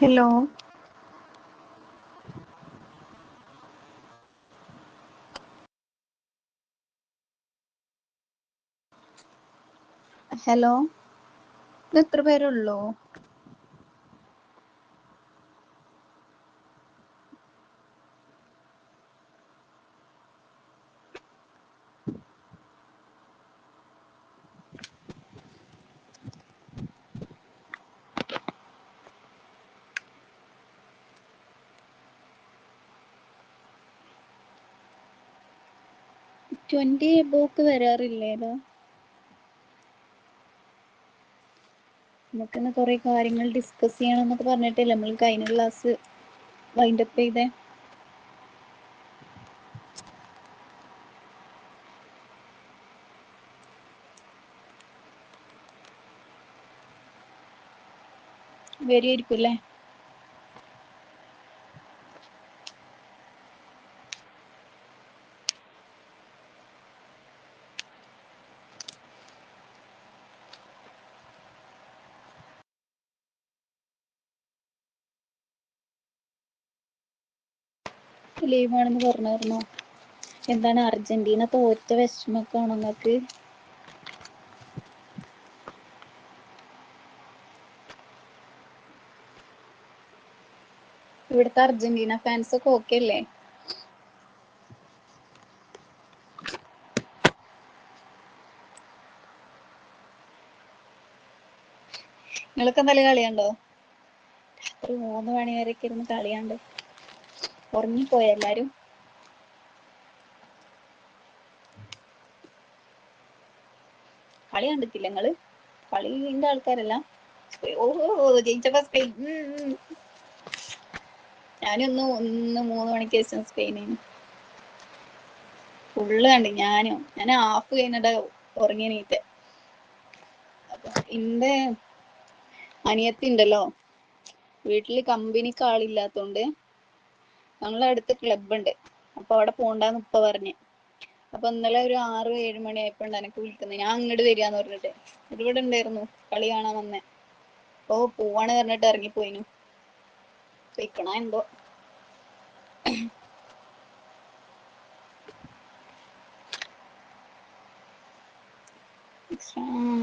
Hello. Hello, ഇത് എത്ര പേരുള്ളൂ? Twenty എബോക്ക് വരാറില്ലേതാ? നമുക്കിന്ന് കുറെ കാര്യങ്ങൾ ഡിസ്കസ് ചെയ്യണം എന്നൊക്കെ പറഞ്ഞിട്ടില്ല നമ്മൾ കഴിഞ്ഞ ക്ലാസ് വൈൻഡപ്പ് ചെയ്തേ. വരുമായിരിക്കും അല്ലേ? ലീവാണെന്ന് പറഞ്ഞായിരുന്നോ? എന്താണ് അർജന്റീന തോറ്റ വിഷമൊക്കെ ആണോ നിങ്ങൾക്ക്? ഇവിടുത്തെ അർജന്റീന ഫാൻസ് ഒക്കെ ഓക്കെ അല്ലേ? നിങ്ങളൊക്കെ എന്തായാലും കളിയാണ്ടോ? ഒരു 3 മണി വരെയൊക്കെ ഇരുന്ന് കളിയാണ്ട് ഉറങ്ങിപ്പോയ എല്ലാരും? കളി കണ്ടിട്ടില്ല നിങ്ങള്? കളിന്റെ ആൾക്കാരല്ല? ഓഹോ, ജയിച്ചപ്പോ സ്പെയിൻ. ഞാനൊന്ന് 3 മണിക്ക് ശേഷം സ്പെയിനിന് ഫുള്ള് കണ്ടി. ഞാൻ ഹാഫ് കഴിഞ്ഞിട്ട് ഉറങ്ങി എണീറ്റെ. അപ്പൊ എന്റെ അനിയത്തി ഉണ്ടല്ലോ, വീട്ടില് കമ്പനിക്ക് ആളില്ലാത്തോണ്ട് ഞങ്ങളെ അടുത്ത് ക്ലബ് ഉണ്ട്, അപ്പൊ അവിടെ പോണ്ടാന്ന് ഉപ്പ പറഞ്ഞ്. അപ്പൊ ഇന്നലെ ഒരു 6-7 മണി ആയപ്പോണ്ട് എനിക്ക് വിളിക്കുന്നത്, ഞാൻ അങ്ങോട്ട് വരികയെന്ന് പറഞ്ഞിട്ട്. ഇവിടെ ഉണ്ടായിരുന്നു, കളി കാണാൻ വന്നേ. അപ്പൊ പോവാണ് പറഞ്ഞിട്ട് ഇറങ്ങിപ്പോയിനു. വെക്കണ എന്തോ.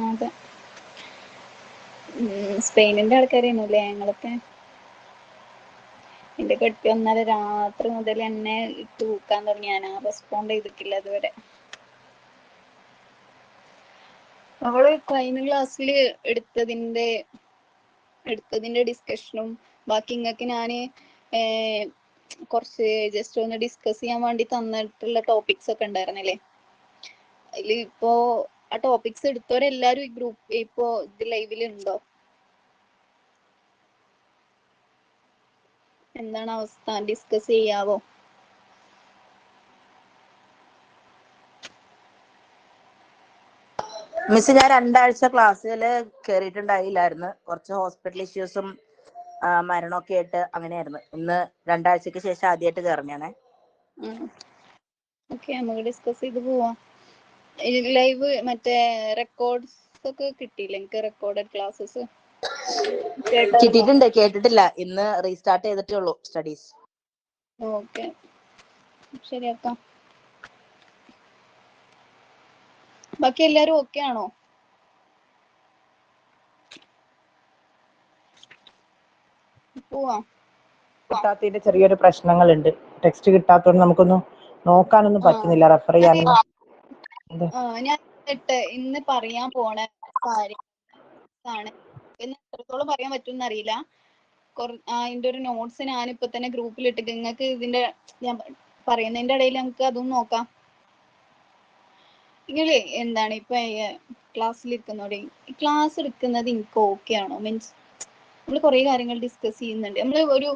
അതെ, സ്പെയിനിന്റെ ആൾക്കാരായിരുന്നുല്ലേ ഞങ്ങളൊക്കെ. എന്റെ കെട്ടി വന്നാല് രാത്രി മുതൽ എന്നെ ഇട്ട് ഊക്കാൻ തുടങ്ങി. ഞാൻ റെസ്പോണ്ട് ചെയ്തിട്ടില്ല ഇതുവരെ. അവള് കഴിഞ്ഞ ക്ലാസ്സിൽ എടുത്തതിന്റെ ഡിസ്കഷനും ബാക്കി ഇങ്ങക്ക് ഞാന് കുറച്ച് ജസ്റ്റ് ഒന്ന് ഡിസ്കസ് ചെയ്യാൻ വേണ്ടി തന്നിട്ടുള്ള ടോപ്പിക്സ് ഒക്കെ ഉണ്ടായിരുന്നില്ലേ? അതില് ഇപ്പോ ആ ടോപ്പിക്സ് എടുത്തവരെല്ലാരും ഈ ഗ്രൂപ്പ് ഇപ്പോ ഇത് ലൈവിലുണ്ടോ? എന്താണ് അവസ്ഥ? ഡിസ്കസ് ചെയ്യാവോ? മിസ്, ഞാൻ 2 ആഴ്ച ക്ലാസ്സിൽ കയറിയിട്ടുണ്ടായില്ലായിരുന്നു. കുറച്ച് ഹോസ്പിറ്റൽ ഇഷ്യൂസും മരണമൊക്കെ ആയിട്ട് അങ്ങനെയായിരുന്നു. ഇന്ന് 2 ആഴ്ചക്ക് ശേഷം ആദ്യമായിട്ട് കയറുന്നതാണേ. ഓക്കെ, നമുക്ക് ഡിസ്കസ് ചെയ്ത് പോവാം. ലൈവ് മറ്റേ റെക്കോർഡ്സ് ഒക്കെ കിട്ടിയില്ല എനിക്ക്. റെക്കോർഡഡ് ക്ലാസ്സസ് കിട്ടിയിട്ടുണ്ട്, കേട്ടിട്ടില്ല. ഇന്ന് റീസ്റ്റാർട്ട് ചെയ്തിട്ടേ ഉള്ളൂ സ്റ്റഡീസ്. ഓക്കെ, ശരിയാക്കാം. ബാക്കി എല്ലാരും ഓക്കെ ആണോ? പോവാം. കിട്ടാത്തതിന്റെ ചെറിയൊരു പ്രശ്നങ്ങളുണ്ട്. ടെക്സ്റ്റ് കിട്ടാത്തതുകൊണ്ട് നമുക്കൊന്നും നോക്കാനൊന്നും പറ്റുന്നില്ല, റെഫർ ചെയ്യാനൊന്നും. ഞാൻ ഇന്ന് പറയാൻ പോണ കാര്യമാണ്. ഇന്ന് എത്രത്തോളം പറയാൻ പറ്റുമെന്ന് അറിയില്ല. അതിന്റെ ഒരു നോട്ട്സ് ഞാനിപ്പോ തന്നെ ഗ്രൂപ്പിൽ ഇട്ടിട്ട് നിങ്ങൾക്ക് ഇതിന്റെ ഞാൻ പറയുന്നതിന്റെ ഇടയിൽ നമുക്ക് അതും നോക്കാം. നിങ്ങള് എന്താണ് ഇപ്പൊ ക്ലാസ്സിലിരിക്കുന്നോടെ ക്ലാസ് എടുക്കുന്നത് എനിക്ക് ഓക്കെ ആണോ? മീൻസ് നമ്മൾ കുറെ കാര്യങ്ങൾ ഡിസ്കസ് ചെയ്യുന്നുണ്ട്. നമ്മൾ ഒരു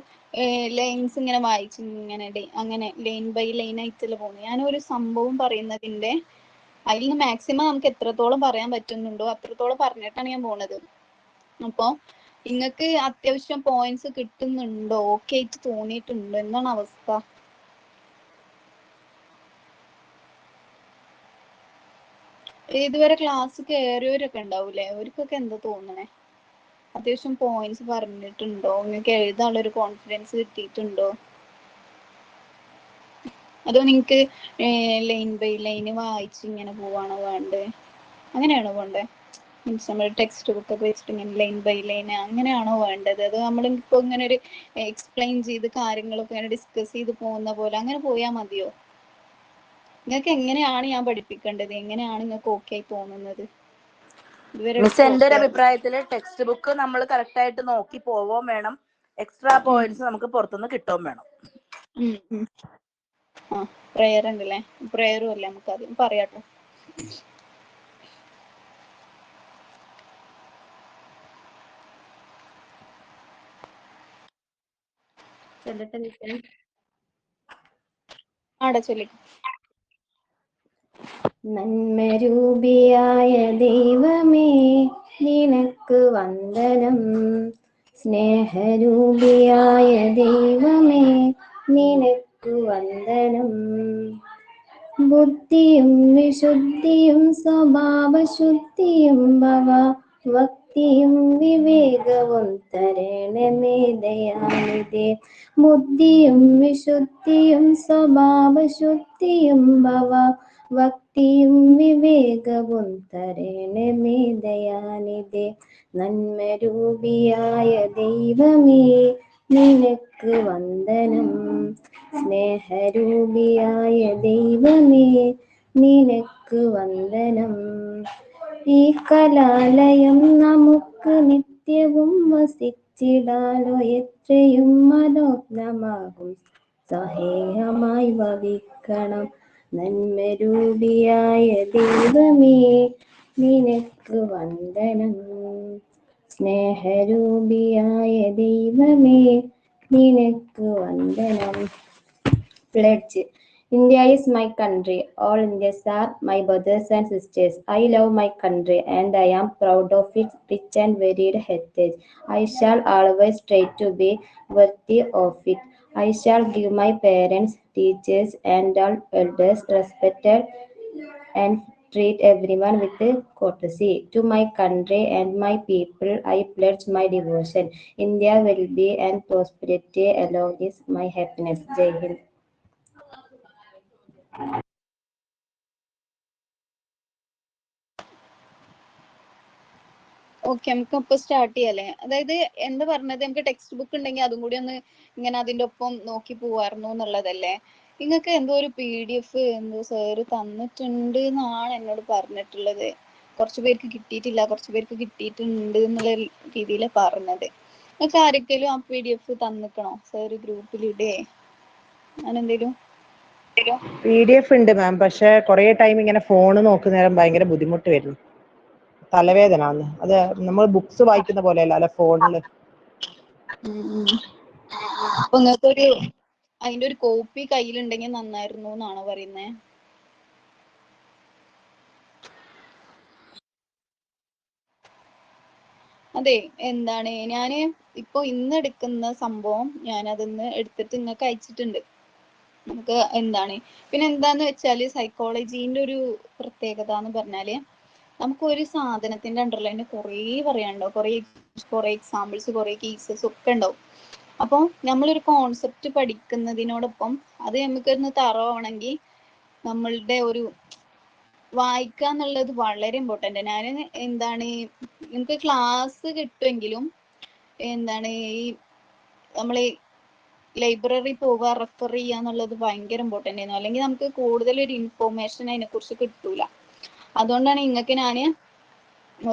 ലൈൻസ് ഇങ്ങനെ വായിച്ച് ഇങ്ങനെ അങ്ങനെ ലൈൻ ബൈ ലൈൻ ആയിട്ടല്ല പോകുന്നത്. ഞാനൊരു സംഭവം പറയുന്നതിന്റെ അതിൽ നിന്ന് മാക്സിമം നമുക്ക് എത്രത്തോളം പറയാൻ പറ്റുന്നുണ്ടോ അത്രത്തോളം പറഞ്ഞിട്ടാണ് ഞാൻ പോണത്. അപ്പൊ നിങ്ങൾക്ക് അത്യാവശ്യം പോയിന്റ്സ് കിട്ടുന്നുണ്ടോ? ഓക്കെ ആയിട്ട് തോന്നിയിട്ടുണ്ടോ? എന്താണ് അവസ്ഥ? ഇതുവരെ ക്ലാസ് കയറിയവരൊക്കെ ഉണ്ടാവൂലേ? അവർക്കൊക്കെ എന്താ തോന്നണേ? അത്യാവശ്യം പോയിന്റ്സ് പറഞ്ഞിട്ടുണ്ടോ? നിങ്ങൾക്ക് എഴുതാനുള്ള ഒരു കോൺഫിഡൻസ് കിട്ടിയിട്ടുണ്ടോ? അതോ നിങ്ങൾക്ക് ലൈൻ ബൈ ലൈന് വായിച്ച് ഇങ്ങനെ പോവാണോ വേണ്ടത്? അങ്ങനെയാണോ വേണ്ടത്? മീൻസ് നമ്മൾ ടെക്സ്റ്റ് ബുക്ക് ഒക്കെ വെച്ചിട്ട് ഇങ്ങനെ ലൈൻ ബൈ ലൈൻ അങ്ങനെയാണോ വേണ്ടത്? അത് നമ്മളിപ്പോൾ ഇങ്ങനെ ഒരു എക്സ്പ്ലെയിൻ ചെയ്ത് കാര്യങ്ങളൊക്കെ ഇങ്ങനെ ഡിസ്കസ് ചെയ്ത് പോകുന്ന പോലെ അങ്ങനെ പോയാൽ മതിയോ? നിങ്ങൾക്ക് എങ്ങനെയാണ് ഞാൻ പഠിപ്പിക്കേണ്ടത്? എങ്ങനെയാണ് നിങ്ങൾക്ക് ഓക്കെ ആയി തോന്നുന്നത്? മിസ്, എന്റെ ഒരു അഭിപ്രായത്തില് ടെക്സ്റ്റ് ബുക്ക് നമ്മൾ കറക്റ്റ് ആയിട്ട് നോക്കി പോവുകയും വേണം, എക്സ്ട്രാ പോയിന്റ്സ് നമുക്ക് പുറത്തുനിന്ന് കിട്ടുകയും വേണം. പ്രയർ ഉണ്ടല്ലേ? പ്രയറും അല്ലേ നമുക്ക് ആദ്യം പറയാട്ടോ. ആടെ ചൊല്ലി. നന്മരൂപിയായ ദൈവമേ നിനക്ക് വന്ദനം, സ്നേഹരൂപിയായ ദൈവമേ നിനക്ക് വന്ദനം. ബുദ്ധിയും വിശുദ്ധിയും സ്വഭാവശുദ്ധിയും ഭക്തിയും വിവേകവും തരണമേ ദയാനിധേ. ബുദ്ധിയും വിശുദ്ധിയും സ്വഭാവശുദ്ധിയും ഭക്തിയും വിവേകവും തരണമേ ദയാനിധേ. നന്മരൂപിയായ ദൈവമേ നിനക്ക് വന്ദനം, സ്നേഹരൂപിയായ ദൈവമേ നിനക്ക് വന്ദനം. ഈ കലാലയം നമുക്ക് നിത്യവും വസിച്ചിടാലോ, എത്രയും മനോജ്ഞമാകും സഹേയമായി ഭവിക്കണം. നന്മരൂപിയായ ദൈവമേ നിനക്ക് വന്ദനം, സ്നേഹരൂപിയായ ദൈവമേ നിനക്ക് വന്ദനം. Pledge. India is my country. All Indians are my brothers and sisters. I love my country and I am proud of its rich and varied heritage. I shall always try to be worthy of it. I shall give my parents, teachers, and all elders respected and treat everyone with courtesy. To my country and my people, I pledge my devotion. India will be and prosperity alone is my happiness. Jai Hind. Okay, നമുക്ക് ഇപ്പൊ start ചെയ്യാല്ലേ? അതായത് എന്താ പറഞ്ഞത്, നമുക്ക് text book ഉണ്ടെങ്കിൽ അതും കൂടി ഒന്ന് ഇങ്ങനെ അതിന്റെ ഒപ്പം നോക്കി പോവായിരുന്നു എന്നുള്ളതല്ലേ? നിങ്ങൾക്ക് എന്തോ ഒരു PDF എന്തോ സാറ് തന്നിട്ടുണ്ട് എന്നാണ് എന്നോട് പറഞ്ഞിട്ടുള്ളത്. കുറച്ച് പേർക്ക് കിട്ടിയിട്ടില്ല, കുറച്ച് പേർക്ക് കിട്ടിയിട്ടുണ്ട് എന്നുള്ള രീതിയിലാണ് പറഞ്ഞത്. നിങ്ങൾക്ക് ആരൊക്കെയും ആ PDF തന്നിക്കണോ? സാറ് ഗ്രൂപ്പിലിടേ അങ്ങനെ എന്തേലും? PDF ഉണ്ട് മാം, പക്ഷെ കുറെ ടൈം ഇങ്ങനെ ഫോണ് നോക്കുന്നേരം ഭയങ്കര ബുദ്ധിമുട്ട് വരുന്നു, തലവേദന. അത് നമ്മൾ ബുക്സ് വായിക്കുന്ന പോലെയല്ല, അല്ല ഫോണില്. അപ്പൊ നിങ്ങൾക്കൊരു അതിന്റെ ഒരു കോപ്പി കയ്യിലുണ്ടെങ്കിൽ നന്നായിരുന്നു എന്നാണോ പറയുന്നേ? അതെ, എന്താണ് ഞാന് ഇപ്പൊ ഇന്ന് എടുക്കുന്ന സംഭവം ഞാൻ അതൊന്ന് എടുത്തിട്ട് നിങ്ങൾക്ക് അയച്ചിട്ടുണ്ട്. നമുക്ക് എന്താണ് പിന്നെ എന്താന്ന് വെച്ചാല് സൈക്കോളജീന്റെ ഒരു പ്രത്യേകത എന്ന് പറഞ്ഞാല് നമുക്ക് ഒരു സാധനത്തിന്റെ അണ്ടർലൈന് കുറേ പറയാനുണ്ടോ, കുറേ എക്സാമ്പിൾസ്, കുറേ കേസസ് ഒക്കെ ഉണ്ടാവും. അപ്പോൾ നമ്മളൊരു കോൺസെപ്റ്റ് പഠിക്കുന്നതിനോടൊപ്പം അത് നമുക്കൊന്ന് തറവാണെങ്കിൽ നമ്മളുടെ ഒരു വായിക്കുക എന്നുള്ളത് വളരെ ഇമ്പോർട്ടൻ്റ്. ഞാൻ എന്താണ് നമുക്ക് ക്ലാസ് കിട്ടുമെങ്കിലും എന്താണ് ഈ നമ്മൾ ലൈബ്രറി പോവുക, റെഫർ ചെയ്യുക എന്നുള്ളത് ഭയങ്കര ഇമ്പോർട്ടൻ്റ് ആയിരുന്നു. അല്ലെങ്കിൽ നമുക്ക് കൂടുതലൊരു ഇൻഫോർമേഷൻ അതിനെക്കുറിച്ച് കിട്ടൂല. അതുകൊണ്ടാണ് നിങ്ങൾക്ക് ഞാൻ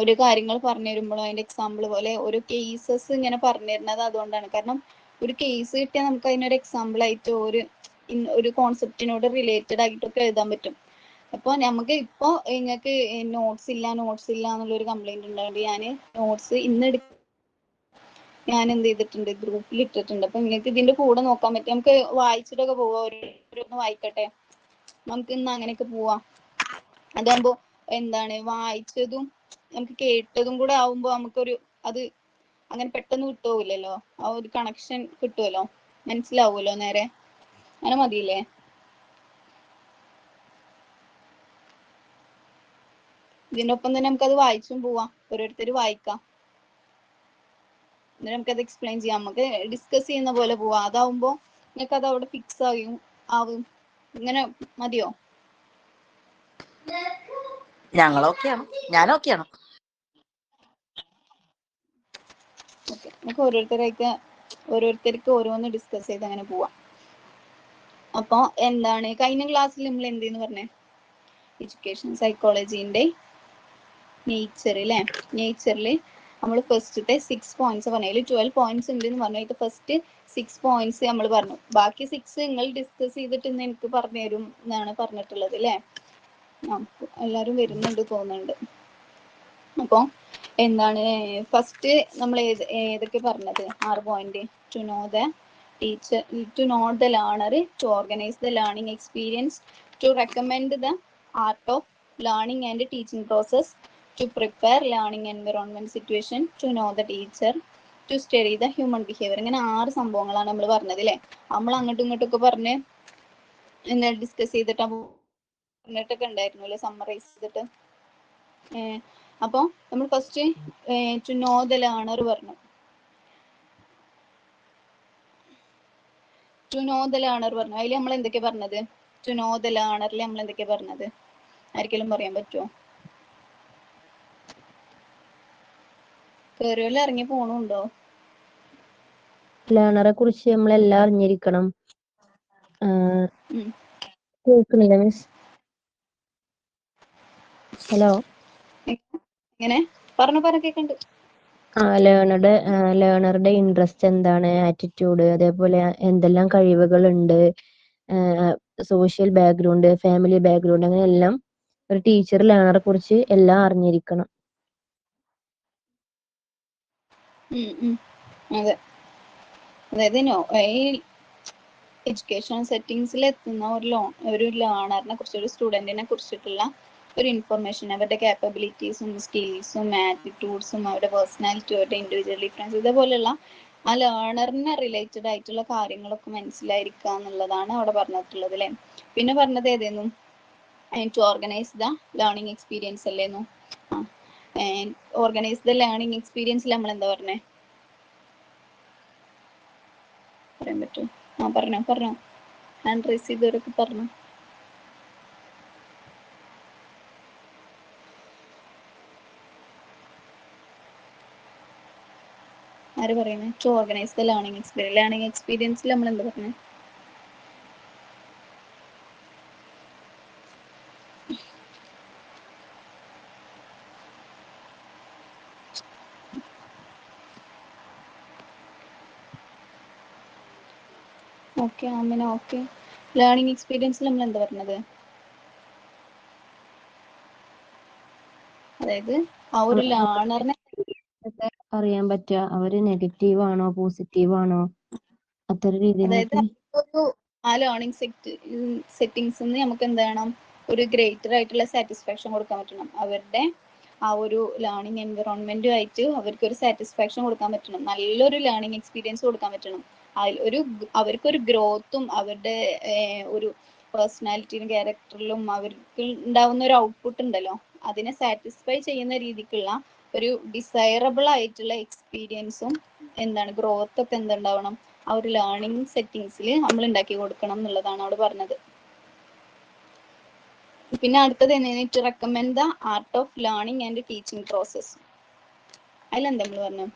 ഒരു കാര്യങ്ങൾ പറഞ്ഞു തരുമ്പോഴും അതിന്റെ എക്സാമ്പിൾ പോലെ ഓരോ കേസസ് ഇങ്ങനെ പറഞ്ഞു തരുന്നത്. അതുകൊണ്ടാണ്, കാരണം ഒരു കേസ് കിട്ടിയാൽ നമുക്ക് അതിനൊരു എക്സാമ്പിൾ ആയിട്ട് ഒരു കോൺസെപ്റ്റിനോട് റിലേറ്റഡ് ആയിട്ടൊക്കെ എഴുതാൻ പറ്റും. അപ്പോൾ നമുക്ക് ഇപ്പോൾ നിങ്ങൾക്ക് നോട്ട്സ് ഇല്ല എന്നുള്ളൊരു കംപ്ലൈന്റ് ഉണ്ടായത് ഞാൻ നോട്ട്സ് ഞാൻ എന്ത് ചെയ്തിട്ടുണ്ട്, ഗ്രൂപ്പിൽ ഇട്ടിട്ടുണ്ട്. അപ്പൊ നിങ്ങൾക്ക് ഇതിന്റെ കൂടെ നോക്കാൻ പറ്റും. നമുക്ക് വായിച്ചിട്ടൊക്കെ പോവാം, ഓരോന്ന് വായിക്കട്ടെ, നമുക്ക് ഇന്ന് അങ്ങനെയൊക്കെ പോവാം. അതാകുമ്പോ എന്താണ് വായിച്ചതും നമുക്ക് കേട്ടതും കൂടെ ആവുമ്പോ നമുക്കൊരു അത് അങ്ങനെ പെട്ടെന്ന് വിട്ടുപോകില്ലല്ലോ, ആ ഒരു കണക്ഷൻ കിട്ടുമല്ലോ, മനസ്സിലാവുമല്ലോ നേരെ. അങ്ങനെ മതിയില്ലേ? ഇതിന്റെ ഒപ്പം തന്നെ നമുക്കത് വായിച്ചും പോവാം, ഓരോരുത്തർ വായിക്കാം. എന്നിട്ട് നമുക്കത് എക്സ്പ്ലെയിൻ ചെയ്യാം, നമുക്ക് ഡിസ്കസ് ചെയ്യുന്ന പോലെ പോവാം. അതാവുമ്പോ നിങ്ങൾക്ക് അത് അവിടെ ഫിക്സ് ആവും. ഇങ്ങനെ മതിയോ? ഞങ്ങളൊക്കെയാണ്, ഞാനൊക്കെയാണ്. ഓക്കെ, നമുക്ക് ഓരോരുത്തർക്ക് ഓരോന്ന് ഡിസ്കസ് ചെയ്ത് അങ്ങനെ പോവാം. അപ്പൊ എന്താണ് കഴിഞ്ഞ ക്ലാസ്സിൽ നമ്മൾ എന്തെന്ന് പറഞ്ഞേ? എഡ്യൂക്കേഷൻ സൈക്കോളജിന്റെ നേച്ചർ അല്ലേ? നേച്ചറിൽ നമ്മൾ ഫസ്റ്റത്തെ 6 പോയിന്റ്സ് പറഞ്ഞു. അതിൽ 12 പോയിന്റ്സ് ഉണ്ട് എന്ന് പറഞ്ഞു. ഇത് ഫസ്റ്റ് 6 പോയിന്റ്സ് നമ്മൾ പറഞ്ഞു. ബാക്കി 6 നിങ്ങൾ ഡിസ്കസ് ചെയ്തിട്ട് ഇന്ന് എനിക്ക് പറഞ്ഞു തരും എന്നാണ് പറഞ്ഞിട്ടുള്ളത് അല്ലേ? എല്ലാവരും വരുന്നുണ്ട് തോന്നുന്നുണ്ട്. അപ്പോൾ എന്താണ് ഫസ്റ്റ് നമ്മൾ ഏതൊക്കെ പറഞ്ഞത്? 6 point. To know the teacher, to know the learner, to organise the learning experience, to recommend the art of learning and teaching process, to prepare learning environment situation, to know the teacher, to study the human behavior. ഇങ്ങനെ 6 സംഭവങ്ങളാണ് നമ്മൾ പറഞ്ഞത് അല്ലേ? നമ്മൾ അങ്ങോട്ടും ഇങ്ങോട്ടൊക്കെ പറഞ്ഞ് എന്താ ഡിസ്കസ് പറഞ്ഞിട്ടൊക്കെ ഉണ്ടായിരുന്നു അല്ലേ, സമ്മറൈസ് ചെയ്തിട്ട്. അപ്പോൾ നമ്മൾ first to know the learner പറഞ്ഞു. ടു നോ ദ ലേണർ പറഞ്ഞു. അതിൽ നമ്മൾ എന്തൊക്കെ പറഞ്ഞത്? ടു നോ ദ ലേണറിൽ നമ്മൾ എന്തൊക്കെ പറഞ്ഞത്? ആർക്കെങ്കിലും പറയാൻ പറ്റുമോ? കേറിയോല് ഇറങ്ങി പോണുണ്ടോ? ലേണറെ കുറിച്ച് നമ്മളെല്ലാം അറിഞ്ഞിരിക്കണം. കേൾക്കുന്നില്ല മിസ്? ഹലോ, എങ്ങനെ പറഞ്ഞ കേക്കണ്ട്. ലേണറുടെ ഇൻട്രസ്റ്റ് എന്താണ്, ആറ്റിറ്റ്യൂഡ്, അതേപോലെ എന്തെല്ലാം കഴിവുകളുണ്ട്, സോഷ്യൽ ബാക്ക്ഗ്രൗണ്ട്, ഫാമിലി ബാക്ക്ഗ്രൗണ്ട്, അങ്ങനെ എല്ലാം ഒരു ടീച്ചർ ലേണറെ കുറിച്ച് എല്ലാം അറിഞ്ഞിരിക്കണം. അതെ, അതായത് ഈ എഡ്യൂക്കേഷൻ സെറ്റിങ്സിൽ എത്തുന്ന ഒരു ലേണറിനെ കുറിച്ച്, ഒരു സ്റ്റുഡന്റിനെ കുറിച്ചിട്ടുള്ള ഒരു ഇൻഫർമേഷൻ, അവരുടെ കാപ്പബിലിറ്റീസും സ്കിൽസും ആറ്റിറ്റ്യൂഡ്സും അവരുടെ പേഴ്സണാലിറ്റി, അവരുടെ ഇൻഡിവിജ്വൽ ഡിഫറൻസ്, ഇതേപോലെയുള്ള ആ ലേണറിനെ റിലേറ്റഡ് ആയിട്ടുള്ള കാര്യങ്ങളൊക്കെ മനസ്സിലായിരിക്കുക എന്നുള്ളതാണ് അവിടെ പറഞ്ഞിട്ടുള്ളത് അല്ലേ? പിന്നെ പറഞ്ഞത് ഏതായിരുന്നു? To organise the learning experience അല്ലേന്നു? ഓർഗനൈസ് ദ ലേണിംഗ് എക്സ്പീരിയൻസിൽ നമ്മൾ എന്താ പറഞ്ഞേ? പറയാൻ പറ്റുമോ? പറഞ്ഞോ. ഹാൻഡ് റൈസ് ചെയ്തവരൊക്കെ പറഞ്ഞു. ആര് പറയുന്നത്? To organise the learning experience. Learning എക്സ്പീരിയൻസിൽ നമ്മൾ എന്താ പറഞ്ഞത്? Okay Amina, okay. ലേണിംഗ് എക്സ്പീരിയൻസിൽ നമ്മൾ എന്താ പറഞ്ഞത്? അതായത് ആ ഒരു ലേണറിനെ അറിയാൻ പറ്റുക, അവര് നെഗറ്റീവ് ആണോ പോസിറ്റീവ് ആണോ, അത്തരം രീതിയിലൊക്കെ. അതായത് ആ ലേണിംഗ് സെറ്റിങ്സ് നമുക്ക് എന്ത് ചെയ്യണം? ഒരു ഗ്രേറ്റർ ആയിട്ടുള്ള സാറ്റിസ്ഫാക്ഷൻ കൊടുക്കാൻ പറ്റണം. അവരുടെ ആ ഒരു ലേണിംഗ് എൻവിറോൺമെന്റുമായിട്ട് അവർക്ക് ഒരു സാറ്റിസ്ഫാക്ഷൻ കൊടുക്കാൻ പറ്റണം. നല്ലൊരു ലേണിംഗ് എക്സ്പീരിയൻസ് കൊടുക്കാൻ പറ്റണം. അവർക്കൊരു ഗ്രോത്തും അവരുടെ ഒരു പേഴ്സണാലിറ്റിയിലും ക്യാരക്ടറിലും അവർക്ക് ഉണ്ടാവുന്ന ഒരു ഔട്ട്പുട്ട് ഉണ്ടല്ലോ, അതിനെ സാറ്റിസ്ഫൈ ചെയ്യുന്ന രീതിക്കുള്ള ഒരു ഡിസൈറബിൾ ആയിട്ടുള്ള എക്സ്പീരിയൻസും എന്താണ് ഗ്രോത്ത് ഒക്കെ എന്തുണ്ടാവണം? ആ ഒരു ലേണിംഗ് സെറ്റിങ്സിൽ നമ്മൾ ഉണ്ടാക്കി കൊടുക്കണം എന്നുള്ളതാണ് അവിടെ പറഞ്ഞത്. പിന്നെ അടുത്തത് to recommend the art of learning and teaching process. അതിലെന്താ നമ്മൾ പറഞ്ഞു?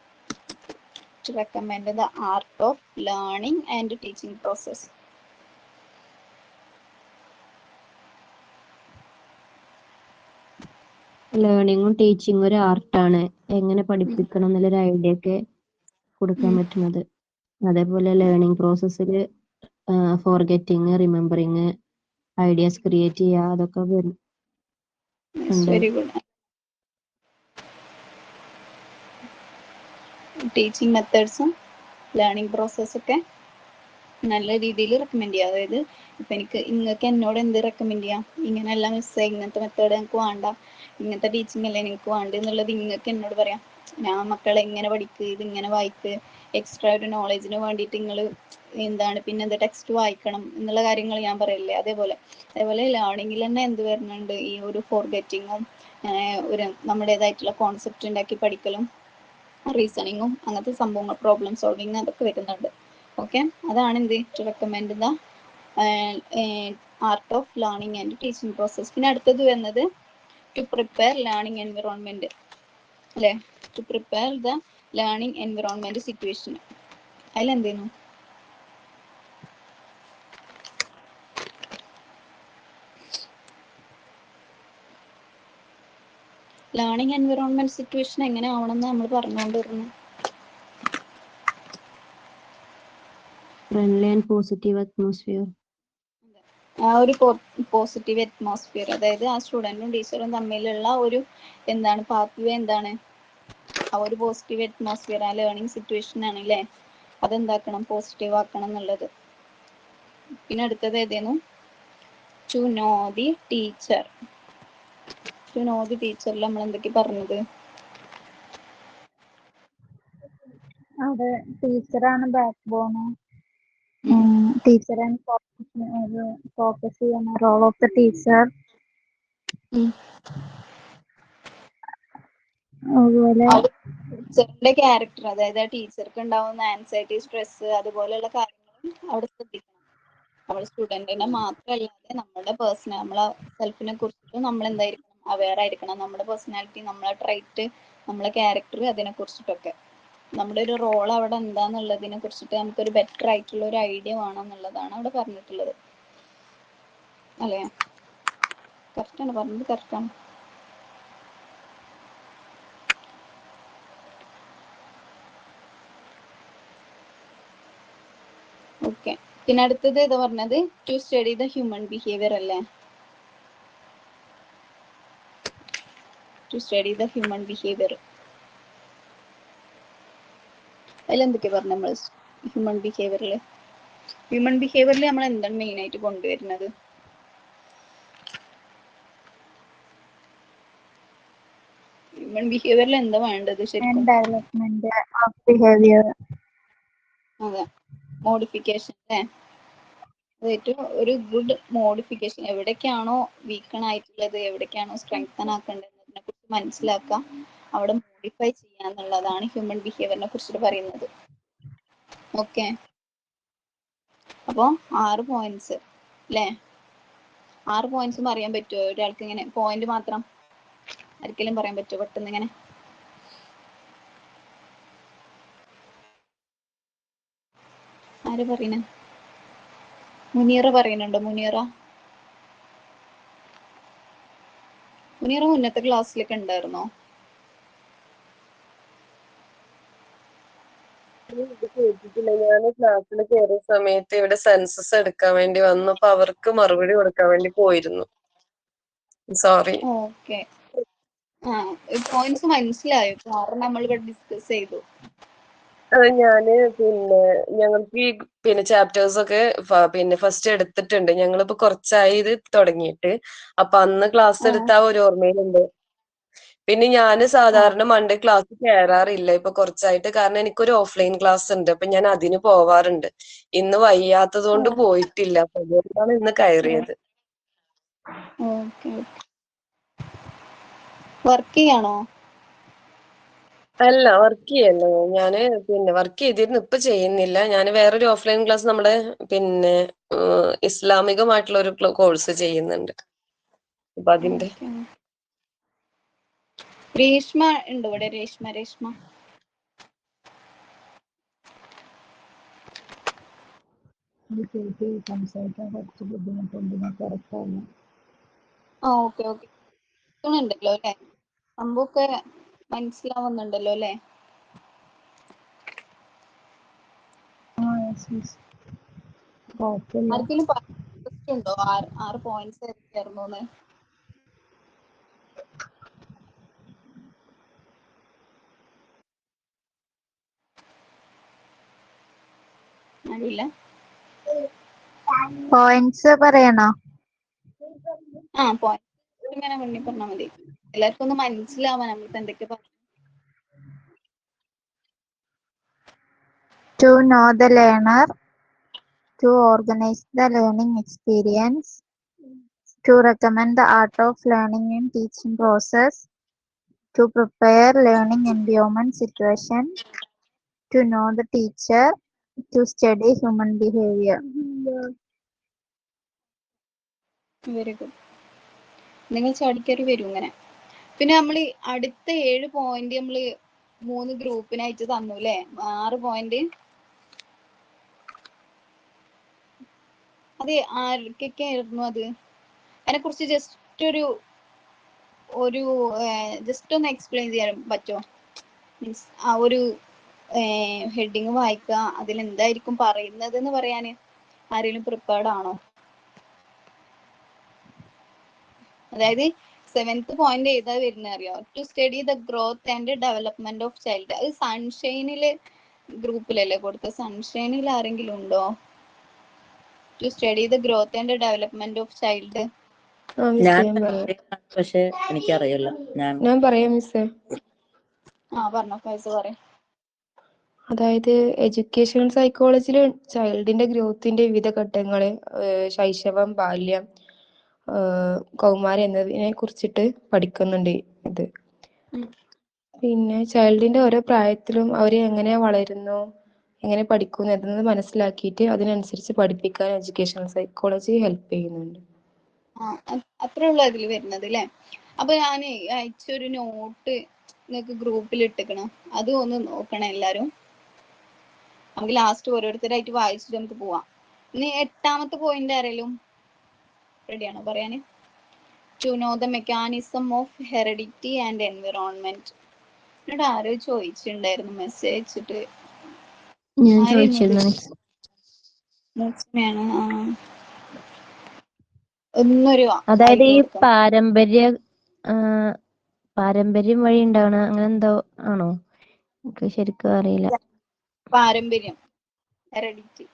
To recommend the art of learning and teaching process. ലേണിങ്ങും ടീച്ചിങ്ങും ഒരു ആർട്ടാണ്. എങ്ങനെ പഠിപ്പിക്കണം എന്നുള്ളൊരു ഐഡിയ ഒക്കെ കൊടുക്കാൻ പറ്റുന്നത്. അതേപോലെ ലേണിംഗ് പ്രോസസ്സിൽ ഫോർഗെറ്റിങ്, റിമെമ്പറിങ്, ഐഡിയാസ് ക്രിയേറ്റ് ചെയ്യുക, അതൊക്കെ ഉണ്ട്. Very good. ടീച്ചിങ് മെത്തേഡ്സും ലേണിംഗ് പ്രോസസ്സൊക്കെ നല്ല രീതിയിൽ റെക്കമെൻഡ് ചെയ്യുക. അതായത് ഇപ്പം നിങ്ങൾക്ക് എന്നോട് എന്ത് റെക്കമെൻഡ് ചെയ്യാം? ഇങ്ങനെയല്ല മിസ്സേ, ഇങ്ങനത്തെ മെത്തേഡ് എനിക്ക് വേണ്ട, ഇങ്ങനത്തെ ടീച്ചിങ് അല്ലേ എനിക്ക് വേണ്ട എന്നുള്ളത് നിങ്ങൾക്ക് എന്നോട് പറയാം. ഞാൻ മക്കളെ എങ്ങനെ പഠിക്കുക, ഇതിങ്ങനെ വായിക്കുക, എക്സ്ട്രാ ഒരു നോളേജിന് വേണ്ടിയിട്ട് നിങ്ങൾ എന്താണ് പിന്നെ എന്താ ടെക്സ്റ്റ് വായിക്കണം എന്നുള്ള കാര്യങ്ങൾ ഞാൻ പറയില്ലേ? അതേപോലെ ലേണിങ്ങിൽ തന്നെ എന്ത് വരുന്നുണ്ട്? ഈ ഒരു ഫോർഗെറ്റിങ്ങും ഒരു നമ്മുടേതായിട്ടുള്ള കോൺസെപ്റ്റ് ഉണ്ടാക്കി പഠിക്കലും റീസണിങ്ങും അങ്ങനത്തെ സംഭവങ്ങൾ, പ്രോബ്ലം സോൾവിങ് അതൊക്കെ വരുന്നുണ്ട്. ഓക്കെ, അതാണ് എന്ത് to recommend the art of learning and teaching process. പിന്നെ അടുത്തത് വരുന്നത് ടു പ്രിപ്പയർ ലേണിംഗ് എൻവിറോൺമെന്റ് അല്ലേ, to prepare the learning environment situation. അതിലെന്തേനു ലേണിംഗ് എൻവിറോൺമെന്റ് സിറ്റുവേഷൻ എങ്ങനെ ആവണമെന്ന് നമ്മൾ പറഞ്ഞുകൊണ്ടിരുന്നു. Friendly and positive atmosphere. ആ ഒരു പോസിറ്റീവ് അറ്റ്മോസ്ഫിയർ, അതായത് ആ സ്റ്റുഡൻറ്റും ടീച്ചറും തമ്മിലുള്ള ഒരു എന്താണ് പാത്ത് വേ, എന്താണ് ആ ഒരു പോസിറ്റീവ് അറ്റ്മോസ്ഫിയർ, ആ ലേണിംഗ് സിറ്റുവേഷൻ ആണ് അല്ലേ, അതെന്താക്കണം, പോസിറ്റീവ് ആക്കണം എന്നുള്ളത്. പിന്നെ അടുത്തത് ഏതേന്നു, to know the teacher. To know the ടീച്ചറിൽ നമ്മൾ എന്തൊക്കെ പറഞ്ഞത്? അവിടെ ടീച്ചറാണ് ബാക്ക് ബോണ്. ടീച്ചറെ ഫോക്കസ് ചെയ്യണം, റോൾ ഓഫ് ദ ടീച്ചർ. അതുപോലെ ടീച്ചറിന്റെ ക്യാരക്ടർ, അതായത് ആ ടീച്ചർക്ക് ഉണ്ടാവുന്ന ആൻസൈറ്റി, സ്ട്രെസ്, അതുപോലെയുള്ള കാര്യങ്ങളും അവിടെ ശ്രദ്ധിക്കണം. നമ്മൾ സ്റ്റുഡൻറ്റിനെ മാത്രമല്ലാതെ നമ്മുടെ നമ്മളെ സെൽഫിനെ കുറിച്ചിട്ട് നമ്മൾ എന്തായിരിക്കണം, അവെയർ ആയിരിക്കണം. നമ്മുടെ പേഴ്സണാലിറ്റി, നമ്മളെ ട്രൈറ്റ്, നമ്മളെ ക്യാരക്ടർ, അതിനെ കുറിച്ചിട്ടൊക്കെ നമ്മുടെ ഒരു റോൾ അവിടെ എന്താന്നുള്ളതിനെ കുറിച്ചിട്ട് നമുക്കൊരു ബെറ്റർ ആയിട്ടുള്ള ഒരു ഐഡിയ വേണം എന്നുള്ളതാണ് അവിടെ പറഞ്ഞിട്ടുള്ളത് അല്ലേ. കറക്റ്റാണ് പറഞ്ഞത്, കറക്റ്റാണ്. ഓക്കെ, പിന്നെ അടുത്തത് ഏതാ പറഞ്ഞത്, to study the human behaviour to, study study the human ബിഹേവിയർ. അതിലെന്തൊക്കെയാ പറഞ്ഞത് നമ്മൾ ഹ്യൂമൻ ബിഹേവിയറിൽ? ഹ്യൂമൻ ബിഹേവിയറിൽ നമ്മൾ എന്താണ് മെയിൻ ആയിട്ട് കൊണ്ടുവരുന്നത്? ഹ്യൂമൻ ബിഹേവിയറിൽ എന്താ വേണ്ടത് ശരിക്കും? Development of behaviour. അതെ, മോഡിഫിക്കേഷൻ അല്ലേ, ഏറ്റവും ഒരു ഗുഡ് മോഡിഫിക്കേഷൻ. എവിടേക്കാണോ വീക്കൺ ആയിട്ടുള്ളത്, എവിടേക്കാണോ സ്ട്രെങ്തൻ ആക്കേണ്ടത് എന്നതിനെ കുറിച്ച് മനസ്സിലാക്കുക, അവിടെ മോഡിഫൈ ചെയ്യുക എന്നുള്ളതാണ് ഹ്യൂമൻ ബിഹേവിയറിനെ കുറിച്ചിട്ട് പറയുന്നത്. ഓക്കെ, അപ്പോൾ 6 പോയിന്റ്സ് അല്ലേ, 6 പോയിന്റ്സും പറയാൻ പറ്റുമോ ഒരാൾക്ക്? ഇങ്ങനെ പോയിന്റ് മാത്രം ആർക്കെങ്കിലും പറയാൻ പറ്റുമോ പെട്ടെന്ന് ഇങ്ങനെ? ആര് പറയുന്നേ? മുനീറ പറയുന്നുണ്ടോ? മുനീറ മുന്നത്തെ ക്ലാസ്സിലൊക്കെ ഉണ്ടായിരുന്നോ? ഇത് കേട്ടിട്ടില്ല. ഞാൻ ക്ലാസ്സിൽ കയറിയ സമയത്ത് ഇവിടെ സെൻസസ് എടുക്കാൻ വേണ്ടി വന്നു, അപ്പൊ അവർക്ക് മറുപടി കൊടുക്കാൻ വേണ്ടി പോയിരുന്നു. സോറി. ഓക്കെ, ആ പോയിന്റ്സ് മനസ്സിലായോ? കാരണം നമ്മൾ ഇവിടെ ഡിസ്കസ് ചെയ്തു. ഞാന് ഞങ്ങൾക്ക് ഈ ചാപ്റ്റേഴ്സ് ഒക്കെ ഫസ്റ്റ് എടുത്തിട്ടുണ്ട്. ഞങ്ങളിപ്പോ കുറച്ചായി ഇത് തുടങ്ങിയിട്ട്. അപ്പൊ അന്ന് ക്ലാസ് എടുത്ത ആ ഒരു ഓർമ്മയിലുണ്ട്. പിന്നെ ഞാൻ സാധാരണ മൺഡേ ക്ലാസ് കയറാറില്ല ഇപ്പൊ കുറച്ചായിട്ട്, കാരണം എനിക്കൊരു ഓഫ്ലൈൻ ക്ലാസ് ഉണ്ട്, അപ്പൊ ഞാൻ അതിന് പോവാറുണ്ട്. ഇന്ന് വയ്യാത്തത് കൊണ്ട് പോയിട്ടില്ല, അപ്പൊ അതുകൊണ്ടാണ് ഇന്ന് കയറിയത്. വർക്ക് ചെയ്യാണോ? അല്ല, വർക്ക് ചെയ്യല്ലോ. ഞാന് വർക്ക് ചെയ്തിരുന്നു, ഇപ്പൊ ചെയ്യുന്നില്ല. ഞാൻ വേറൊരു ഓഫ്ലൈൻ ക്ലാസ് നമ്മുടെ ഇസ്ലാമികമായിട്ടുള്ള ഒരു കോഴ്സ് ചെയ്യുന്നുണ്ട്. അപ്പൊ അതിന്റെ രേഷ്മ ഉണ്ട് ഇവിടെ, രേഷ്മ സംസാരിക്കാൻ കുറച്ച് ബുദ്ധിമുട്ടുണ്ട്, തിരക്കാണ്. ഓക്കെ ഉണ്ടല്ലോ അല്ലെ, സംഭവമൊക്കെ മനസ്സിലാവുന്നുണ്ടല്ലോ അല്ലെ? ആർക്കെങ്കിലും ഇൻട്രസ്റ്റ് ഉണ്ടോ 6 പോയിന്റ്സ് ഏതൊക്കെയായിരുന്നു? അറിയില്ല. പോയിന്റ്സ് പറയണോ? പോയിന്റ് ഇങ്ങനെ മുന്നിൽ പറഞ്ഞാൽ മതി, എല്ലാവർക്കും ഒന്ന് മനസ്സിലാവാൻ നമ്മൾക്ക് എന്തൊക്കെ പറഞ്ഞു. To know the learner, to organize the learning experience, to recommend the art of learning and teaching process, To prepare learning environment situation, to know the teacher, to study human behavior. Very good. നിങ്ങൾ ചാടിക്കറി വരും ഇങ്ങനെ. പിന്നെ നമ്മൾ അടുത്ത 7 point നമ്മൾ 3 ഗ്രൂപ്പിനായിട്ട് തന്നു അല്ലേ? 6 point. അത് ആർക്കൊക്കെ ആയിരുന്നു അത്? അതിനെ കുറിച്ച് ജസ്റ്റ് ഒരു ജസ്റ്റ് ഒന്ന് എക്സ്പ്ലെയിൻ ചെയ്യാൻ പറ്റുമോ? മീൻസ് ആ ഒരു ഹെഡിങ് വായിക്കുക, അതിൽ എന്തായിരിക്കും പറയുന്നത് എന്ന് പറയാൻ ആരെങ്കിലും പ്രിപ്പയർഡ് ആണോ? അതായത് 7th പോയിന്റ് ഏതാ വരുന്നത് അറിയോ? To study the growth and development of child. അത് സൺഷൈനില് ഗ്രൂപ്പിലല്ലേ കൊടുത്ത? സൺഷൈനിൽ ആരെങ്കിലും ഉണ്ടോ? To study the growth and development of child. പക്ഷെ എനിക്കറിയില്ല. ഞാൻ പറയാം മിസ്സേ. പറഞ്ഞോ ഫൈസ പറയാം. അതായത് എഡ്യൂക്കേഷണൽ സൈക്കോളജിയിൽ ചൈൽഡിന്റെ ഗ്രോത്തിന്റെ വിവിധ ഘട്ടങ്ങള്, ശൈശവം, ബാല്യം, കൗമാരം എന്നതിനെ കുറിച്ചിട്ട് പഠിക്കുന്നുണ്ട് ഇത്. പിന്നെ ചൈൽഡിന്റെ ഓരോ പ്രായത്തിലും അവര് എങ്ങനെ വളരുന്നു, എങ്ങനെ പഠിക്കുന്നു എന്നത് മനസ്സിലാക്കിയിട്ട് അതിനനുസരിച്ച് പഠിപ്പിക്കാൻ എഡ്യൂക്കേഷണൽ സൈക്കോളജി ഹെൽപ്പ് ചെയ്യുന്നുണ്ട്. അത്രേ ഉള്ളൂ അതിൽ വരുന്നത് അല്ലേ? അപ്പൊ ഞാൻ അയച്ചൊരു നോട്ട് നിങ്ങൾക്ക് ഗ്രൂപ്പിൽ ഇട്ടിക്കണം, അത് ഒന്ന് നോക്കണം എല്ലാരും. നമുക്ക് ലാസ്റ്റ് ഓരോരുത്തരായിട്ട് വായിച്ചിട്ട് നമുക്ക് പോവാം. ഇനി 8ാമത്തെ പോയിന്റ് ആരെങ്കിലും റെഡിയാണോ പറയാന്? To know the mechanism of heredity and environment. എന്നോട് ആരോ ചോദിച്ചിട്ടുണ്ടായിരുന്നു മെസ്സേജ് അയച്ചിട്ട്. ഞാൻ ചോദിച്ചിരുന്നു. അതായത് ഈ പാരമ്പര്യം വഴി ഉണ്ടാവണ അങ്ങനെ എന്തോ ആണോ? എനിക്ക് ശരിക്കും അറിയില്ല. പാരമ്പര്യം, ഹെറിഡിറ്റി,